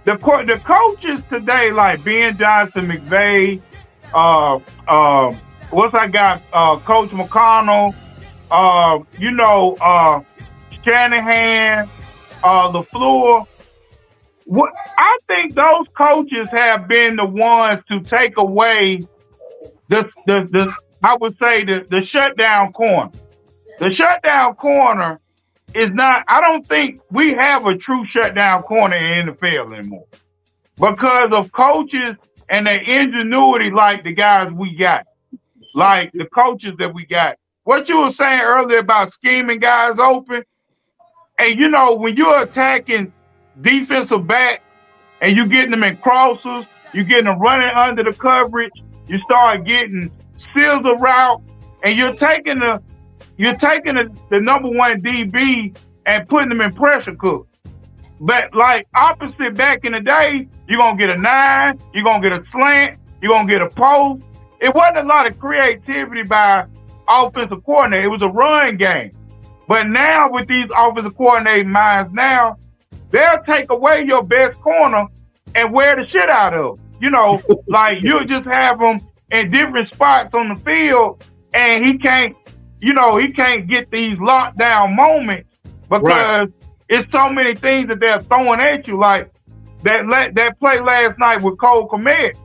The coaches today, like Ben Johnson, McVay, Coach McConnell. Shanahan, LaFleur. I think those coaches have been the ones to take away the shutdown corner. The shutdown corner is not. I don't think we have a true shutdown corner in the NFL anymore because of coaches and their ingenuity, like the guys we got, like the coaches that we got. What you were saying earlier about scheming guys open, and when you're attacking defensive back and you're getting them in crosses, you're getting them running under the coverage, you start getting scissor route, and you're taking the number 1 DB and putting them in pressure cook. But like opposite back in the day, you're gonna get a 9, you're gonna get a slant, you're gonna get a post. It wasn't a lot of creativity by offensive coordinator. It was a run game. But now with these offensive coordinating minds now, they'll take away your best corner and wear the shit out of them. Like you'll just have them in different spots on the field, and he can't get these lockdown moments because it's so many things that they're throwing at you. Like that play last night with Cole Kmet.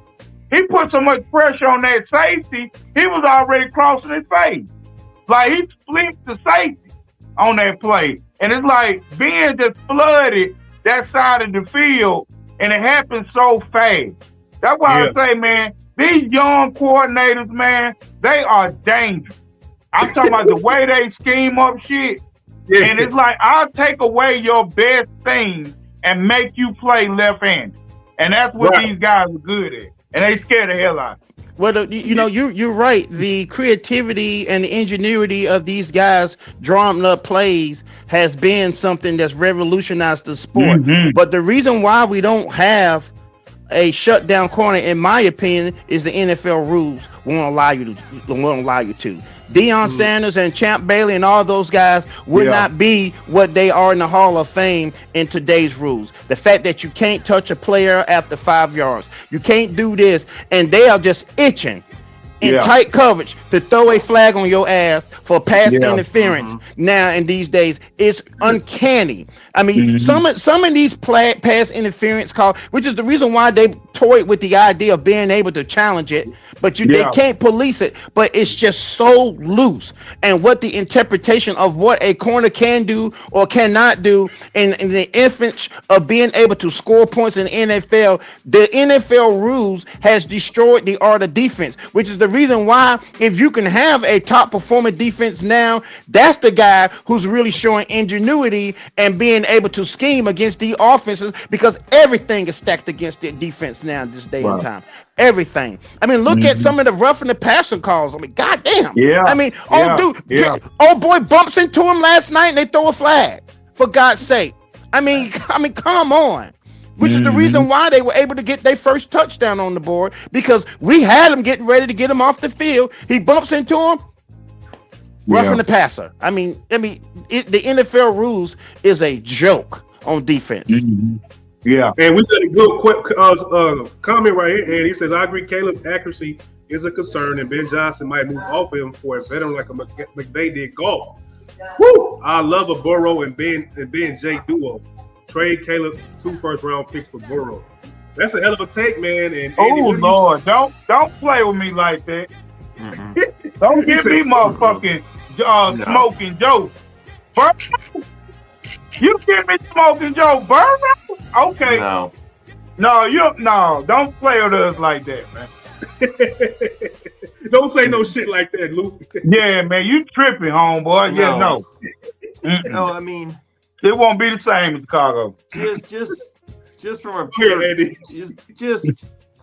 He put so much pressure on that safety, he was already crossing his face. Like he flipped the safety on that play. And it's like Ben just flooded that side of the field, and it happened so fast. That's why I say, man, these young coordinators, man, they are dangerous. I'm talking about the way they scheme up shit. Yeah. And it's like, I'll take away your best things and make you play left-handed. And that's what these guys are good at. And they scare the hell out. Well, you know, you're right. The creativity and the ingenuity of these guys drawing up plays has been something that's revolutionized the sport. Mhm. But the reason why we don't have a shutdown corner, in my opinion, is the NFL rules won't allow you to. Deion Sanders and Champ Bailey and all those guys would not be what they are in the Hall of Fame in today's rules. The fact that you can't touch a player after 5 yards, you can't do this, and they are just itching in tight coverage to throw a flag on your ass for pass interference. Now in these days, it's uncanny. I mean, some of these pass interference calls, which is the reason why they toyed with the idea of being able to challenge it, but they can't police it. But it's just so loose, and what the interpretation of what a corner can do or cannot do in the infant of being able to score points in the NFL, the NFL rules has destroyed the art of defense, which is the reason why if you can have a top performing defense now, that's the guy who's really showing ingenuity and being able to scheme against the offenses, because everything is stacked against the defense now this day and time. Everything. I mean, look at some of the roughing the passer calls. I mean, goddamn. I mean, old boy bumps into him last night and they throw a flag. For God's sake. I mean, come on. Which is the reason why they were able to get their first touchdown on the board, because we had him getting ready to get him off the field. He bumps into him, roughing the passer. I mean, the NFL rules is a joke on defense. Yeah, and we got a good quick comment right here, and he says, "I agree. Caleb's accuracy is a concern, and Ben Johnson might move off him for a veteran like a McVay did golf." Woo! I love a Burrow and Ben J duo. Trade Caleb 2 first-round picks for Burrow. That's a hell of a take, man. And Lord, don't play with me like that. Don't give me motherfucking smoking Joe. Burrow? You give me smoking Joe Burrow? Okay. No, don't play with us like that, man. Don't say no shit like that, Luke. Yeah, man, you tripping, homeboy. No, I mean, it won't be the same in Chicago. Just from a pure,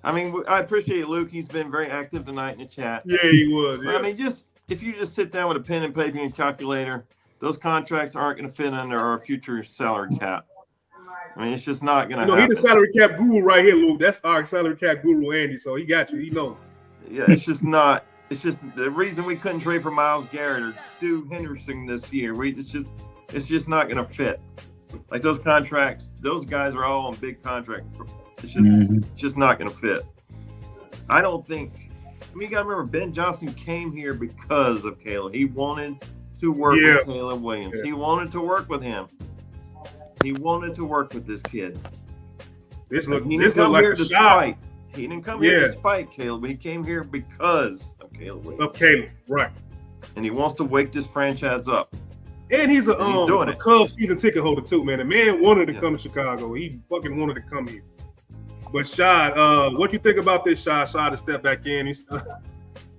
I mean, I appreciate Luke. He's been very active tonight in the chat. Yeah, he was. Yeah. I mean, if you just sit down with a pen and paper and calculator, those contracts aren't going to fit under our future salary cap. I mean, it's just not going to happen. He's the salary cap guru right here, Luke. That's our salary cap guru, Andy. So he got you. He knows. Yeah, it's just not. It's just the reason we couldn't trade for Myles Garrett or Stu Henderson this year. It's just not going to fit. Like those contracts, those guys are all on big contracts. It's just not going to fit. I don't think. I mean, you got to remember, Ben Johnson came here because of Caleb. He wanted to work with Caleb Williams. He wanted to work with him. He wanted to work with this kid. He didn't come here to spite. He didn't come here to spite Caleb. He came here because of Caleb Williams. Of Caleb, right. And he wants to wake this franchise up. And he's a Cubs season ticket holder too, man. The man wanted to come to Chicago. He fucking wanted to come here. But Shad, what you think about this, Shad? Shad to step back in. He's,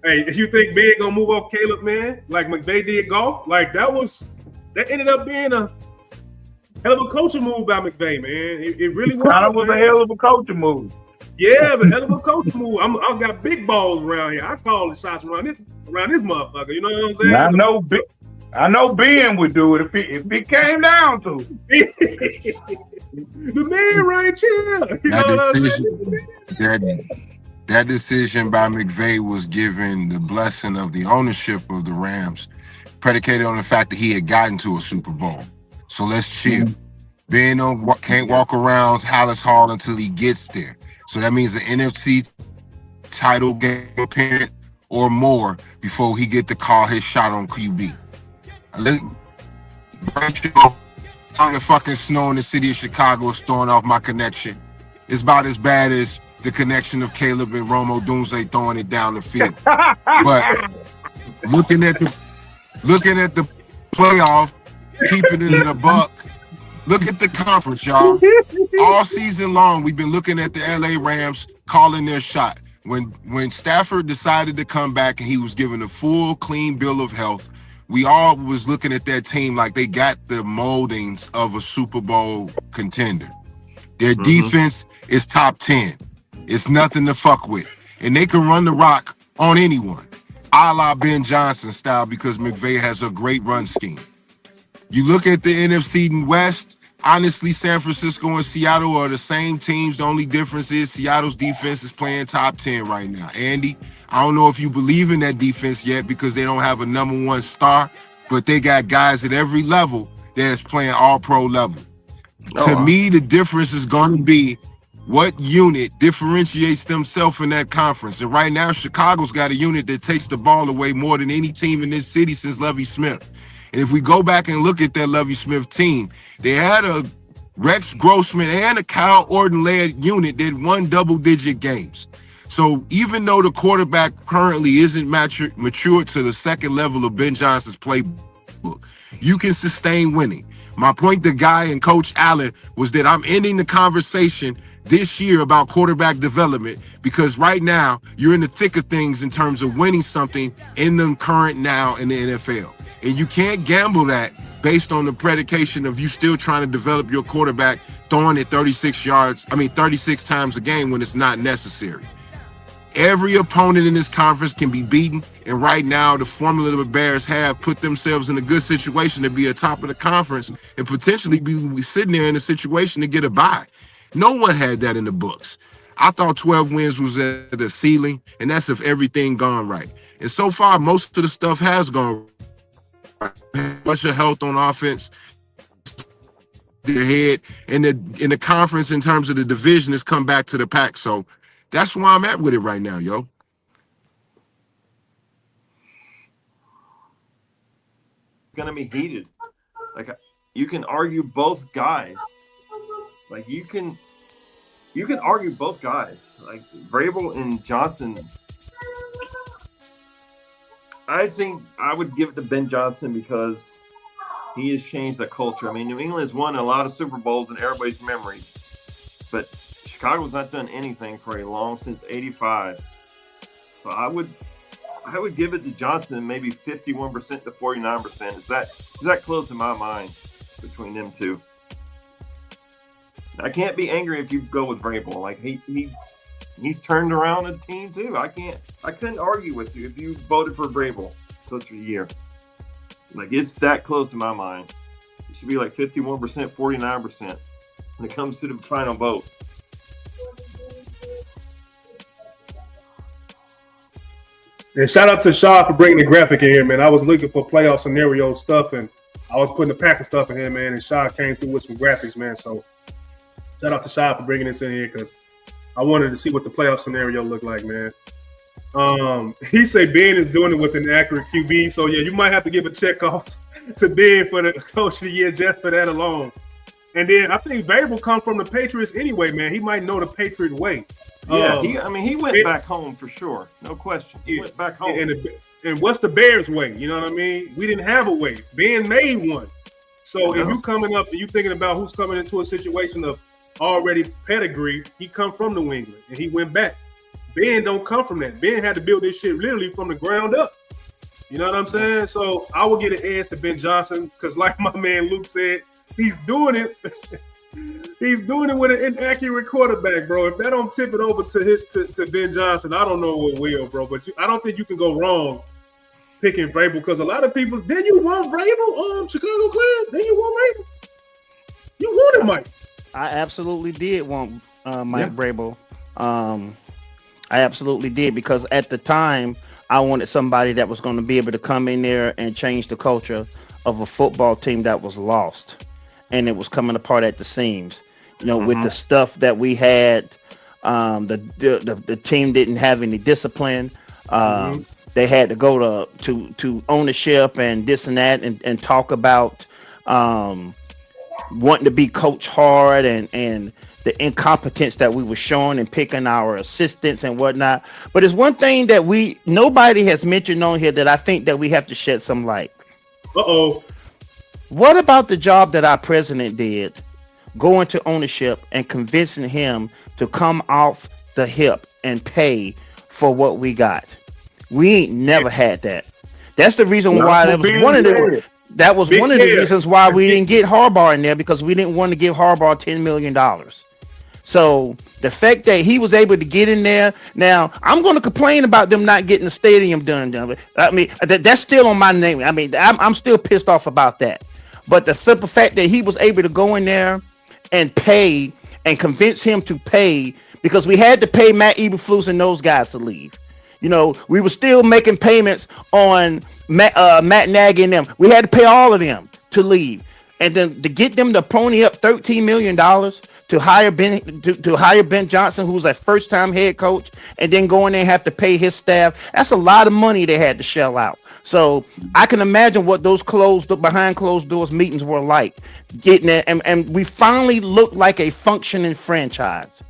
hey, if you think Ben gonna move off Caleb, man, like McVay did golf, like that ended up being a hell of a coaching move by McVay, man. It really was. That was a hell of a coaching move. Yeah, but hell of a coaching move. I've got big balls around here. I call the shots around this motherfucker. You know what I'm saying? I know Ben would do it if it came down to it. The man right here. That decision by McVay was given the blessing of the ownership of the Rams, predicated on the fact that he had gotten to a Super Bowl. So let's chill. Ben can't walk around Hallis Hall until he gets there. So that means the NFC title game appearance or more before he get to call his shot on QB. The fucking snow in the city of Chicago is throwing off my connection. It's about as bad as the connection of Caleb and Romo Doomsday throwing it down the field. But looking at the playoff, keeping it in a buck. Look at the conference, y'all. All season long, we've been looking at the LA Rams calling their shot. When Stafford decided to come back and he was given a full, clean bill of health, we all was looking at that team like they got the moldings of a Super Bowl contender. Their defense is top 10. It's nothing to fuck with. and they can run the rock on anyone, a la Ben Johnson style, because McVay has a great run scheme. You look at the NFC West, honestly, San Francisco and Seattle are the same teams. The only difference is Seattle's defense is playing top 10 right now. Andy, I don't know if you believe in that defense yet because they don't have a number one star, but they got guys at every level that is playing all pro level. To me, the difference is going to be what unit differentiates themselves in that conference. And right now, Chicago's got a unit that takes the ball away more than any team in this city since Lovie Smith. And if we go back and look at that Lovie Smith team, they had a Rex Grossman and a Kyle Orton-led unit that won double-digit games. So even though the quarterback currently isn't mature to the second level of Ben Johnson's playbook, you can sustain winning. My point to Guy and Coach Allen was that I'm ending the conversation this year about quarterback development because right now you're in the thick of things in terms of winning something in the current now in the NFL. And you can't gamble that based on the predication of you still trying to develop your quarterback throwing it 36 times a game when it's not necessary. Every opponent in this conference can be beaten, and right now the formula the Bears have put themselves in a good situation to be atop of the conference and potentially be sitting there in a situation to get a bye. No one had that in the books. I thought 12 wins was at the ceiling, and that's if everything gone right. And so far, most of the stuff has gone right. Much of health on offense, their head, and the conference in terms of the division has come back to the pack. So that's where I'm at with it right now, yo. Going to be heated. Like you can argue both guys. Like you can argue both guys. Like Vrabel and Johnson. I think I would give it to Ben Johnson because he has changed the culture. I mean, New England has won a lot of Super Bowls in everybody's memories, but Chicago's not done anything for a long since '85. So I would give it to Johnson, maybe 51% to 49%. Is that close in my mind between them two? I can't be angry if you go with Vrabel. Like he's turned around a team too. I couldn't argue with you if you voted for Vrabel Coach of the Year. Like it's that close in my mind. It should be like 51%, 49% when it comes to the final vote. And shout out to Shaw for bringing the graphic in here, man. I was looking for playoff scenario stuff, and I was putting the Packers stuff in here, man. And Shaw came through with some graphics, man. So shout out to Shaw for bringing this in here because I wanted to see what the playoff scenario looked like, man. He said Ben is doing it with an accurate QB. So, yeah, you might have to give a check off to Ben for the Coach of the Year just for that alone. And then I think Vrabel come from the Patriots anyway, man. He might know the Patriot way. Yeah, he went back home for sure. No question. He went back home. And what's the Bears' way? You know what I mean? We didn't have a way. Ben made one. So if you coming up and you thinking about who's coming into a situation of already pedigree, he come from New England and he went back. Ben don't come from that. Ben had to build this shit literally from the ground up. You know what I'm saying? So I will get an edge to Ben Johnson because like my man Luke said, he's doing it. He's doing it with an inaccurate quarterback, bro. If that don't tip it over to Ben Johnson, I don't know what will, bro. But I don't think you can go wrong picking Vrabel because a lot of people, then you want Vrabel, Chicago Clear? Then you want Vrabel? You wanted Mike. I absolutely did want Mike Vrabel. I absolutely did because at the time I wanted somebody that was going to be able to come in there and change the culture of a football team that was lost. And it was coming apart at the seams, you know, with the stuff that we had. The team didn't have any discipline. They had to go to ownership and this and that and talk about wanting to be coach hard and the incompetence that we were showing and picking our assistants and whatnot. But it's one thing that nobody has mentioned on here that I think that we have to shed some light. What about the job that our president did, going to ownership and convincing him to come off the hip and pay for what we got? We ain't never had that. That's the reason why that was one of the reasons why we didn't get Harbaugh in there because we didn't want to give Harbaugh $10 million. So the fact that he was able to get in there, now I'm going to complain about them not getting the stadium done. But I mean, that's still on my name. I mean, I'm still pissed off about that. But the simple fact that he was able to go in there and pay and convince him to pay, because we had to pay Matt Eberflus and those guys to leave. You know, we were still making payments on Matt Nagy and them. We had to pay all of them to leave. And then to get them to pony up $13 million to hire Ben Johnson, who's a first-time head coach, and then go in there and have to pay his staff. That's a lot of money they had to shell out. So I can imagine what those behind closed doors meetings were like, getting there, and we finally looked like a functioning franchise.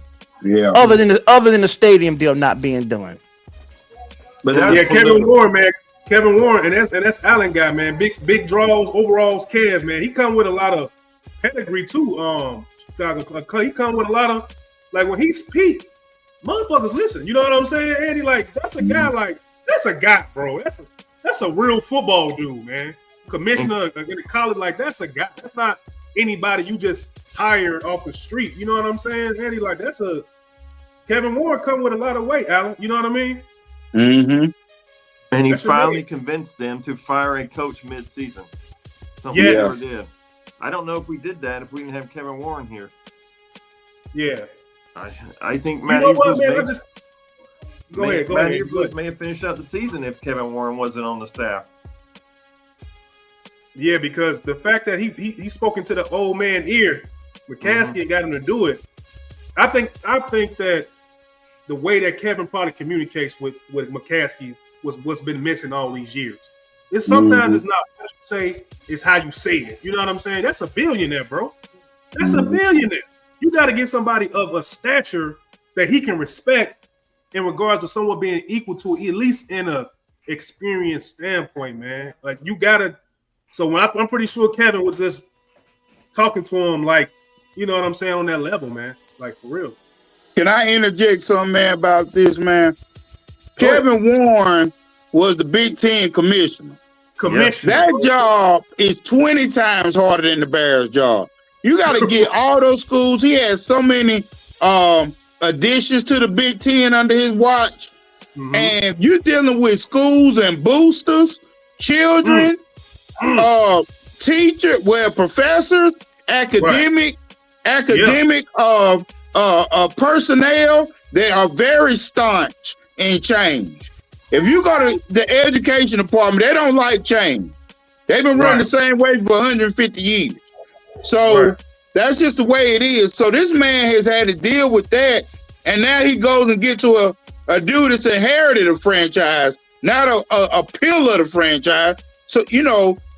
Yeah. Other than the stadium deal not being done. But Yeah, Kevin Warren, man. Kevin Warren, and that's Allen guy, man. Big draws, overalls, Kev, man. He come with a lot of pedigree too. Chicago. He come with a lot of, like, when he's peaked, motherfuckers listen. You know what I'm saying, Andy? Like, that's a guy, bro. That's a real football dude, man. Commissioner in college, like, that's a guy. That's not anybody you just hired off the street. You know what I'm saying, Andy? Like, Kevin Warren come with a lot of weight, Allen. You know what I mean? Mm-hmm. And he finally convinced them to fire a coach mid-season. Something we never did. I don't know if we did that if we didn't have Kevin Warren here. Yeah. I think Matt Eberflus may have finished out the season if Kevin Warren wasn't on the staff. Yeah, because the fact that he spoke into the old man ear, McCaskey got him to do it. I think that the way that Kevin probably communicates with McCaskey was what's been missing all these years. It's sometimes it's not what you say, it's how you say it. You know what I'm saying? That's a billionaire, bro. That's a billionaire. You got to get somebody of a stature that he can respect in regards to someone being equal to, at least in a experience standpoint, man. Like, you got to. So when I'm pretty sure Kevin was just talking to him, like, you know what I'm saying, on that level, man. Like, for real. Can I interject something, man, about this, man? Kevin Warren was the Big Ten commissioner. That job is 20 times harder than the Bears job. You got to get all those schools. He has so many additions to the Big Ten under his watch. And you're dealing with schools and boosters, children, teachers, professors, academic personnel. They are very staunch in change. If you go to the education department, they don't like change. They've been running the same way for 150 years. So that's just the way it is. So this man has had to deal with that. And now he goes and gets to a dude that's inherited a franchise, not a pillar of the franchise. So,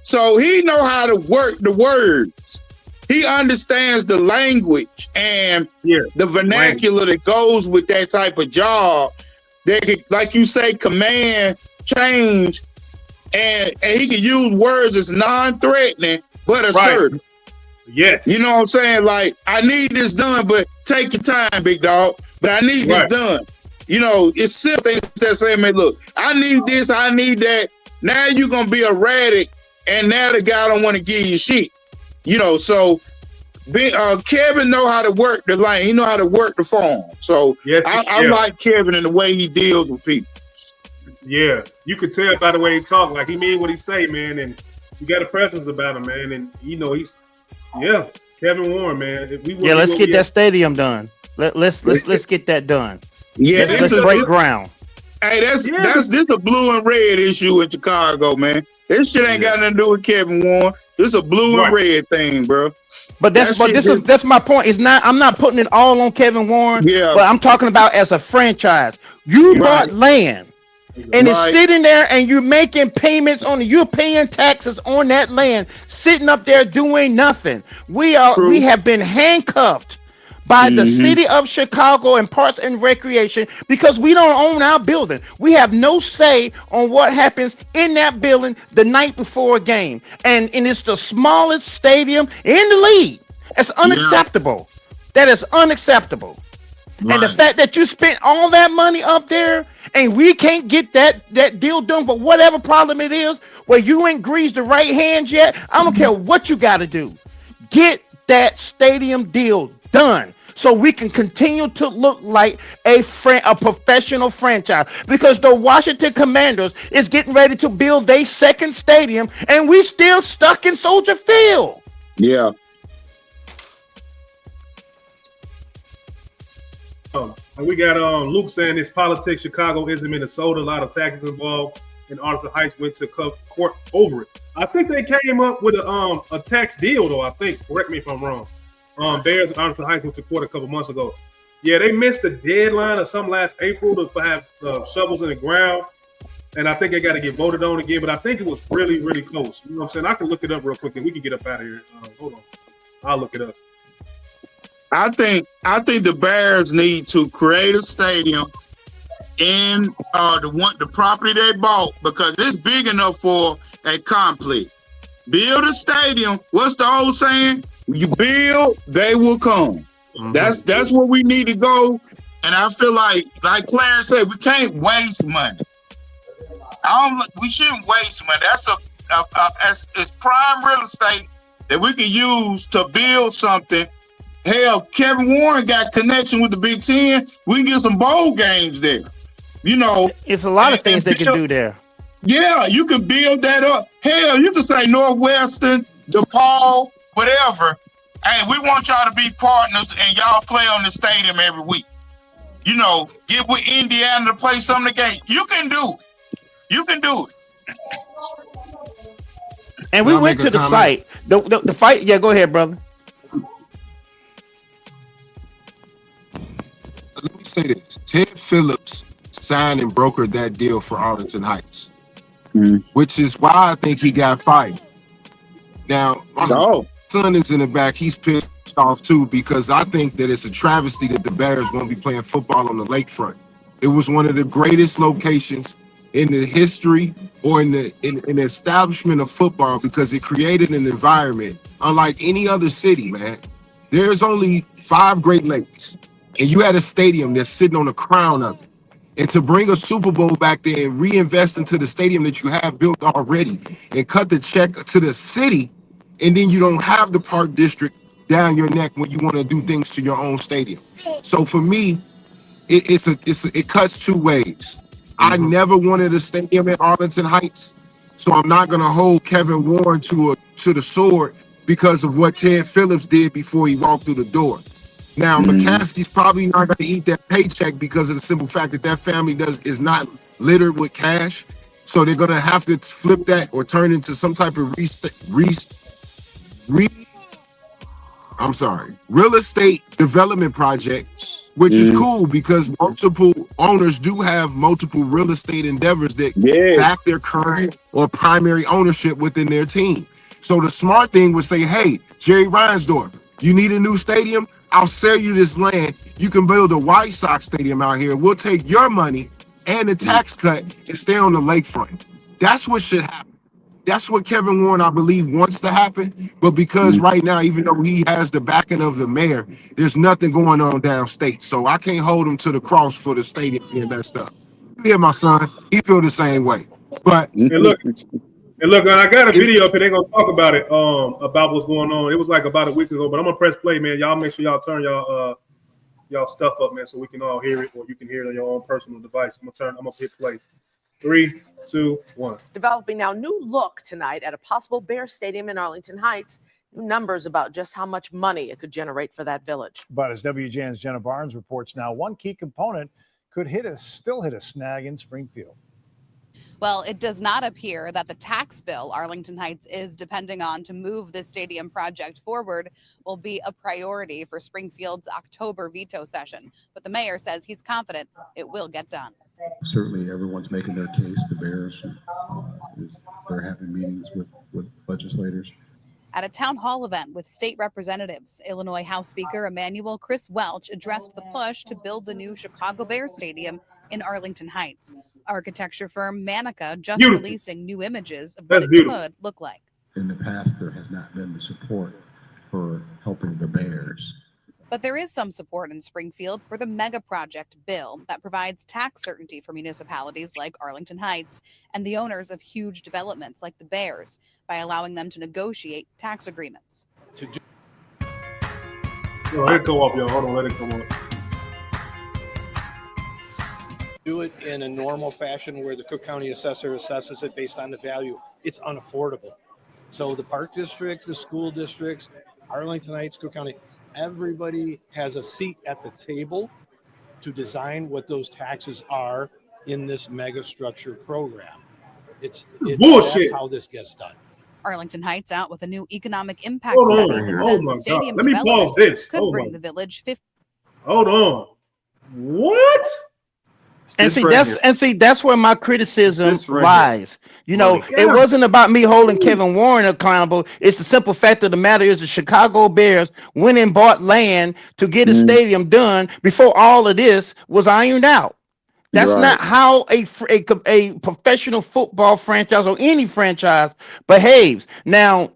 so he know how to work the words. He understands the language and the vernacular that goes with that type of job. They can, like you say, command change, and he can use words that's non-threatening but assertive. Yes. You know what I'm saying? Like, I need this done, but take your time, big dog. But I need this done. It's simple things that say, man, look, I need this, I need that. Now you're going to be erratic, and now the guy don't want to give you shit. So Kevin know how to work the lane. He know how to work the phone. So I like Kevin in the way he deals with people. Yeah, you could tell by the way he talk. Like, he mean what he say, man, and you got a presence about him, man. And he's Kevin Warren, man. Let's get that stadium done. Let's get that done. Yeah, let's break ground. Hey, this a blue and red issue in Chicago, man. This shit ain't got nothing to do with Kevin Warren. This is a blue and red thing, bro. But that's my point. It's not. I'm not putting it all on Kevin Warren. Yeah. But I'm talking about as a franchise. You bought land, and it's sitting there, and you're making payments on it. You're paying taxes on that land, sitting up there doing nothing. We have been handcuffed by the city of Chicago and Parks and Recreation because we don't own our building. We have no say on what happens in that building the night before a game. And it's the smallest stadium in the league. It's unacceptable. That is unacceptable. Right. And the fact that you spent all that money up there and we can't get that deal done for whatever problem it is, where you ain't greased the right hands yet, I don't care what you got to do. Get that stadium deal done so we can continue to look like a professional franchise. Because the Washington Commanders is getting ready to build their second stadium, and we still stuck in Soldier Field. Yeah. And we got Luke saying it's politics. Chicago isn't Minnesota. A lot of taxes involved. And Arlington Heights went to court over it. I think they came up with a tax deal, though. I think. Correct me if I'm wrong. Bears and Arlington Heights went to court a couple months ago. Yeah, they missed the deadline or something last April to have shovels in the ground. And I think they got to get voted on again. But I think it was really, really close. You know what I'm saying? I can look it up real quick and we can get up out of here. Hold on. I'll look it up. I think the Bears need to create a stadium in the property they bought, because it's big enough for a complex. Build a stadium. What's the old saying? You build, they will come. Mm-hmm. That's where we need to go. And I feel like Clarence said, we can't waste money. We shouldn't waste money. That's it's prime real estate that we can use to build something. Hell, Kevin Warren got connection with the Big Ten. We can get some bowl games there. You know, it's a lot of things they can do there. Yeah, you can build that up. Hell, you can say Northwestern, DePaul, whatever. Hey, we want y'all to be partners and y'all play on the stadium every week. You know, get with Indiana to play some of the game. You can do it. You can do it. And we went to the site. The fight. Yeah, go ahead, brother. Let me say this. Ted Phillips signed and brokered that deal for Arlington Heights, which is why I think he got fired. Now, my son is in the back. He's pissed off too, because I think that it's a travesty that the Bears won't be playing football on the lakefront. It was one of the greatest locations in the history or in the establishment of football, because it created an environment unlike any other city, man. There's only 5 Great Lakes, and you had a stadium that's sitting on the crown of it. And to bring a Super Bowl back there and reinvest into the stadium that you have built already and cut the check to the city, and then you don't have the park district down your neck when you want to do things to your own stadium. So for me, it cuts 2 ways. I never wanted a stadium in Arlington Heights, so I'm not going to hold Kevin Warren to the sword because of what Ted Phillips did before he walked through the door. Now, McCaskey's probably not going to eat that paycheck because of the simple fact that family is not littered with cash. So they're going to have to flip that or turn into some type of real estate development project, which is cool because multiple owners do have multiple real estate endeavors that back their current or primary ownership within their team. So the smart thing would say, hey, Jerry Reinsdorf, you need a new stadium? I'll sell you this land. You can build a White Sox stadium out here. We'll take your money and the tax cut and stay on the lakefront. That's what should happen. That's what Kevin Warren, I believe, wants to happen. But because right now, even though he has the backing of the mayor, there's nothing going on downstate. So I can't hold him to the cross for the stadium and that stuff. Yeah, my son, he feel the same way. But And look, I got a video up here. They're gonna talk about it, about what's going on. It was like about a week ago, but I'm gonna press play, man. Y'all make sure y'all turn y'all stuff up, man, so we can all hear it, or you can hear it on your own personal device. I'm gonna hit play. 3, 2, 1. Developing now new look tonight at a possible Bears stadium in Arlington Heights. New numbers about just how much money it could generate for that village. But as WGN's Jenna Barnes reports now, one key component could still hit a snag in Springfield. Well, it does not appear that the tax bill Arlington Heights is depending on to move this stadium project forward will be a priority for Springfield's October veto session. But the mayor says he's confident it will get done. Certainly everyone's making their case. The Bears, they're having meetings with legislators. At a town hall event with state representatives, Illinois House Speaker Emanuel Chris Welch addressed the push to build the new Chicago Bears Stadium in Arlington Heights. Architecture firm Manica just releasing new images of what it could look like. In the past, there has not been the support for helping the Bears. But there is some support in Springfield for the mega project bill that provides tax certainty for municipalities like Arlington Heights and the owners of huge developments like the Bears by allowing them to negotiate tax agreements. Oh, let it go off, y'all. Hold on, let it come on. Do it in a normal fashion where the Cook County assessor assesses it based on the value. It's unaffordable. So the park district, the school districts, Arlington Heights, Cook County, everybody has a seat at the table to design what those taxes are in this mega structure program. It's bullshit. That's how this gets done. Arlington Heights out with a new economic impact Hold study on. that Oh says my the stadium God. Let me development pause this. could Hold bring on. the village 50. Hold on. What? And see, that's where my criticism right lies. You know, God. it wasn't about me holding Kevin Warren accountable. It's the simple fact of the matter is the Chicago Bears went and bought land to get a stadium done before all of this was ironed out. That's not how a professional football franchise or any franchise behaves. Now,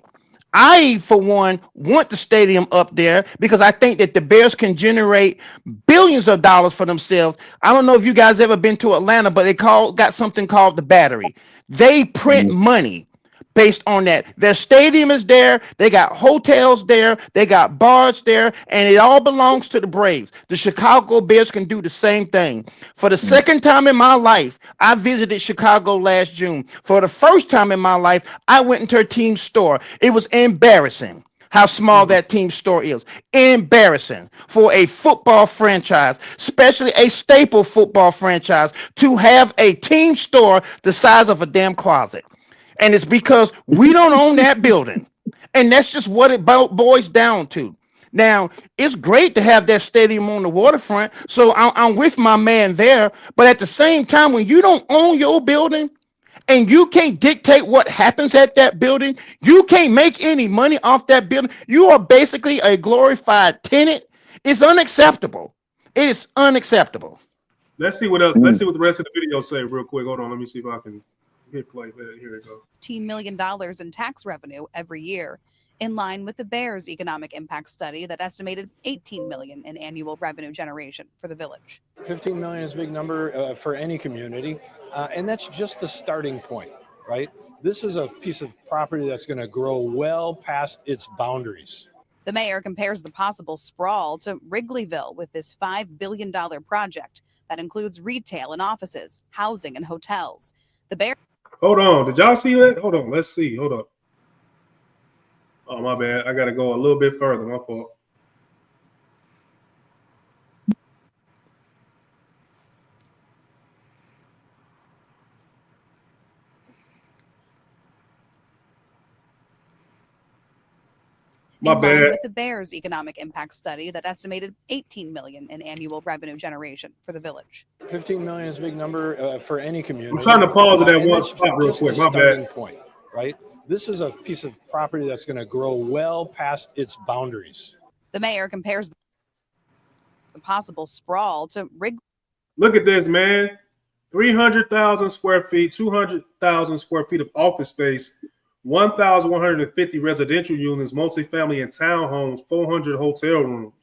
I, for one, want the stadium up there because I think that the Bears can generate billions of dollars for themselves. I don't know if you guys ever been to Atlanta, but they got something called the Battery. They print money based on that. Their stadium is there. They got hotels there. They got bars there, and it all belongs to the Braves. The Chicago Bears can do the same thing. For the second time in my life, I visited Chicago last June. For the first time in my life, I went into a team store. It was embarrassing how small that team store is. Embarrassing for a football franchise, especially a staple football franchise, to have a team store the size of a damn closet. And it's because we don't own that building. And that's just what it boils down to. Now, it's great to have that stadium on the waterfront. So I'm with my man there. But at the same time, when you don't own your building and you can't dictate what happens at that building, you can't make any money off that building. You are basically a glorified tenant. It's unacceptable. It is unacceptable. Let's see what else. Let's see what the rest of the video say real quick. Hold on. Let me see if I can hit play. Here we go. $15 million in tax revenue every year, in line with the Bears economic impact study that estimated $18 million in annual revenue generation for the village. 15 million is a big number for any community, and that's just the starting point, right? This is a piece of property that's going to grow well past its boundaries. The mayor compares the possible sprawl to Wrigleyville with this $5 billion project that includes retail and offices, housing and hotels. The Bears. Hold on. Did y'all see that? Hold on. Let's see. Hold up. Oh, my bad. I got to go a little bit further. My fault. My in line bad. with the Bears economic impact study that estimated $18 million in annual revenue generation for the village. 15 million is a big number for any community. I'm trying to pause it at and one that's spot real just quick. the My starting bad. point, right? This is a piece of property that's going to grow well past its boundaries. The mayor compares the possible sprawl to Wrigley. Look at this, man. 300,000 square feet, 200,000 square feet of office space, 1,150 residential units, multifamily and townhomes, 400 hotel rooms.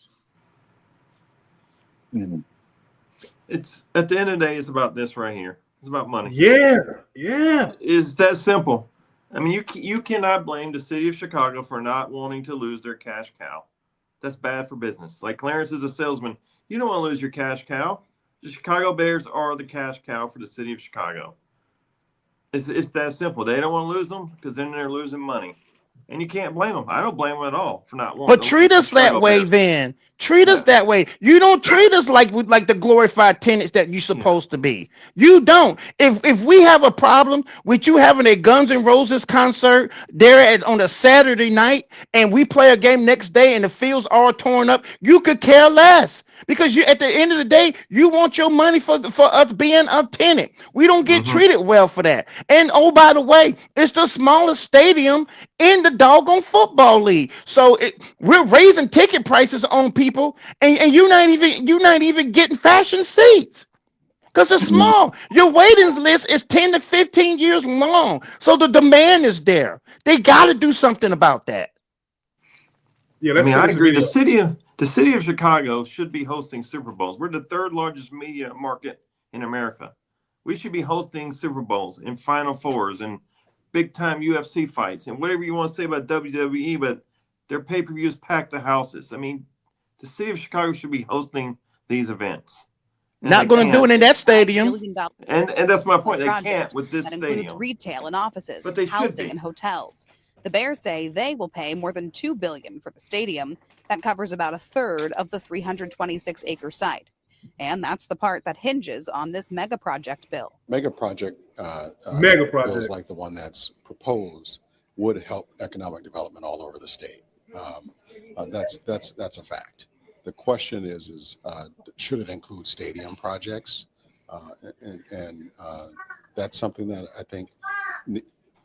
It's at the end of the day, it's about this right here. It's about money. Yeah. It's that simple. I mean, you cannot blame the city of Chicago for not wanting to lose their cash cow. That's bad for business. Like Clarence is a salesman. You don't want to lose your cash cow. The Chicago Bears are the cash cow for the city of Chicago. It's that simple. They don't want to lose them because then they're losing money. And you can't blame them. I don't blame them at all for not wanting. But treat us that way then. Treat us that way. You don't treat us like the glorified tenants that you're supposed to be. You don't. If we have a problem with you having a Guns N' Roses concert there on a Saturday night and we play a game next day and the field's all torn up, you could care less. Because you, at the end of the day, you want your money for us being a tenant. We don't get treated well for that. And oh, by the way, it's the smallest stadium in the doggone football league. So we're raising ticket prices on people, and you're not even getting fashion seats because it's small. Your waiting list is 10 to 15 years long. So the demand is there. They got to do something about that. Yeah, I mean, I agree. The city of Chicago should be hosting Super Bowls. We're the third largest media market in America. We should be hosting Super Bowls and Final Fours and big time UFC fights and whatever you want to say about WWE, but their pay-per-views pack the houses. I mean, The city of Chicago should be hosting these events. And Not they going to do can't. it in that stadium. $1 billion And that's my point. They project can't with this that includes stadium. retail and offices, But they should housing be. and hotels. The Bears say they will pay more than $2 billion for the stadium. That covers about a third of the 326-acre site. And that's the part that hinges on this mega project bill. Mega project, bills like the one that's proposed would help economic development all over the state. That's a fact. The question is should it include stadium projects? And that's something that I think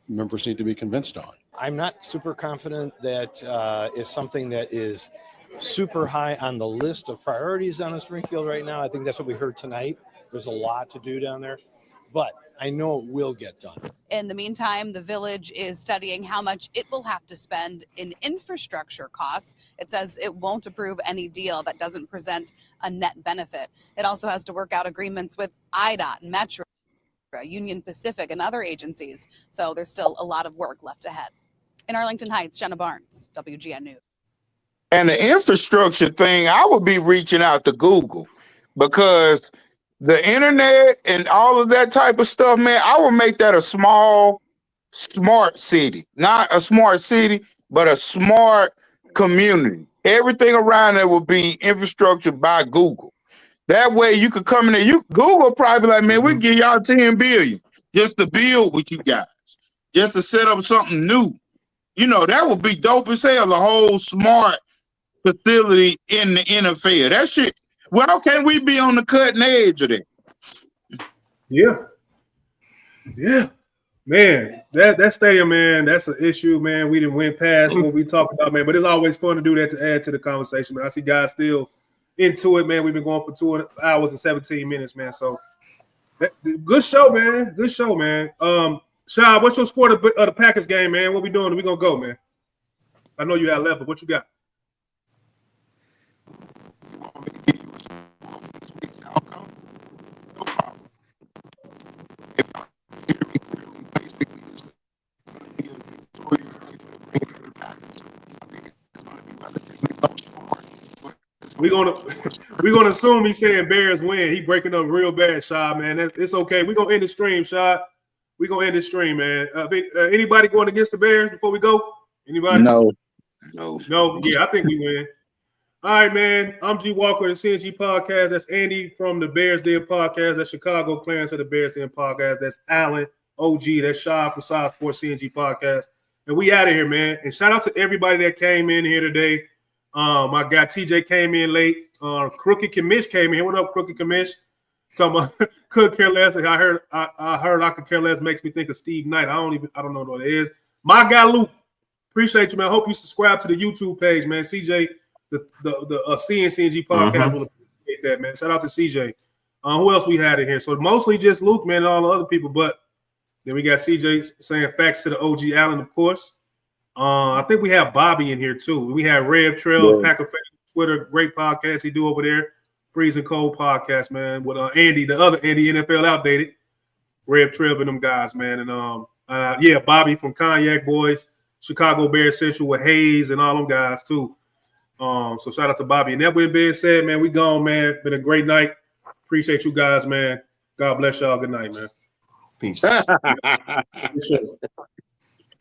members need to be convinced on. I'm not super confident that is something that is super high on the list of priorities down in Springfield right now. I think that's what we heard tonight. There's a lot to do down there, but I know it will get done. In the meantime, the village is studying how much it will have to spend in infrastructure costs. It says it won't approve any deal that doesn't present a net benefit. It also has to work out agreements with IDOT, Metro, Union Pacific, and other agencies. So there's still a lot of work left ahead. In Arlington Heights, Jenna Barnes, WGN News. And the infrastructure thing, I would be reaching out to Google, because the internet and all of that type of stuff, man, I would make that a small, smart city. Not a smart city, but a smart community. Everything around there will be infrastructure by Google. That way you could come in there. Google probably like, man, we give y'all 10 billion just to build with you guys, just to set up something new. You know, that would be dope as hell, the whole smart facility in the NFL. That shit, well, can we be on the cutting edge of that? Yeah. Man, that stadium, man, that's an issue, man. We didn't win past what we talked about, man. But it's always fun to do that to add to the conversation, man. I see guys still into it, man. We've been going for 2 hours and 17 minutes, man. So good show, man. Good show, man. Shah, what's your score of the Packers game, man? What we doing? We gonna go, man. I know you had left, but what you got? We're gonna assume he's saying Bears win. He breaking up real bad, Shah, man. It's okay. We're gonna end the stream, Shah. We're gonna end the stream, man. Anybody going against the Bears before we go? Anybody? No. Yeah, I think we win. All right, man. I'm G Walker, the CNG Podcast. That's Andy from the Bears Den Podcast. That's Chicago, Clarence of the Bears Den Podcast. That's Alan, OG. That's Shah from Side Sports CNG Podcast. And we out of here, man. And shout out to everybody that came in here today. My guy TJ came in late. Crooked Commish came in here. What up, Crooked Commish? Talking about could care less. I heard I could care less makes me think of Steve Knight. I don't know what it is. My guy Luke, appreciate you, man. I hope you subscribe to the YouTube page, man. CJ, the CNG podcast will appreciate that, man. Shout out to CJ. Who else we had in here? So mostly just Luke, man, and all the other people, but then we got CJ saying facts to the OG Allen, of course. I think we have Bobby in here too. We have Rev Trail, Packer Fan, Twitter, great podcast he do over there. Freezing Cold podcast, man, with Andy, the other Andy, NFL Outdated, Rev Trail and them guys, man. And Bobby from Cognac Boys, Chicago Bears Central with Hayes and all them guys too. So shout out to Bobby. And that being said, man, we gone, man. Been a great night. Appreciate you guys, man. God bless y'all. Good night, man. Peace.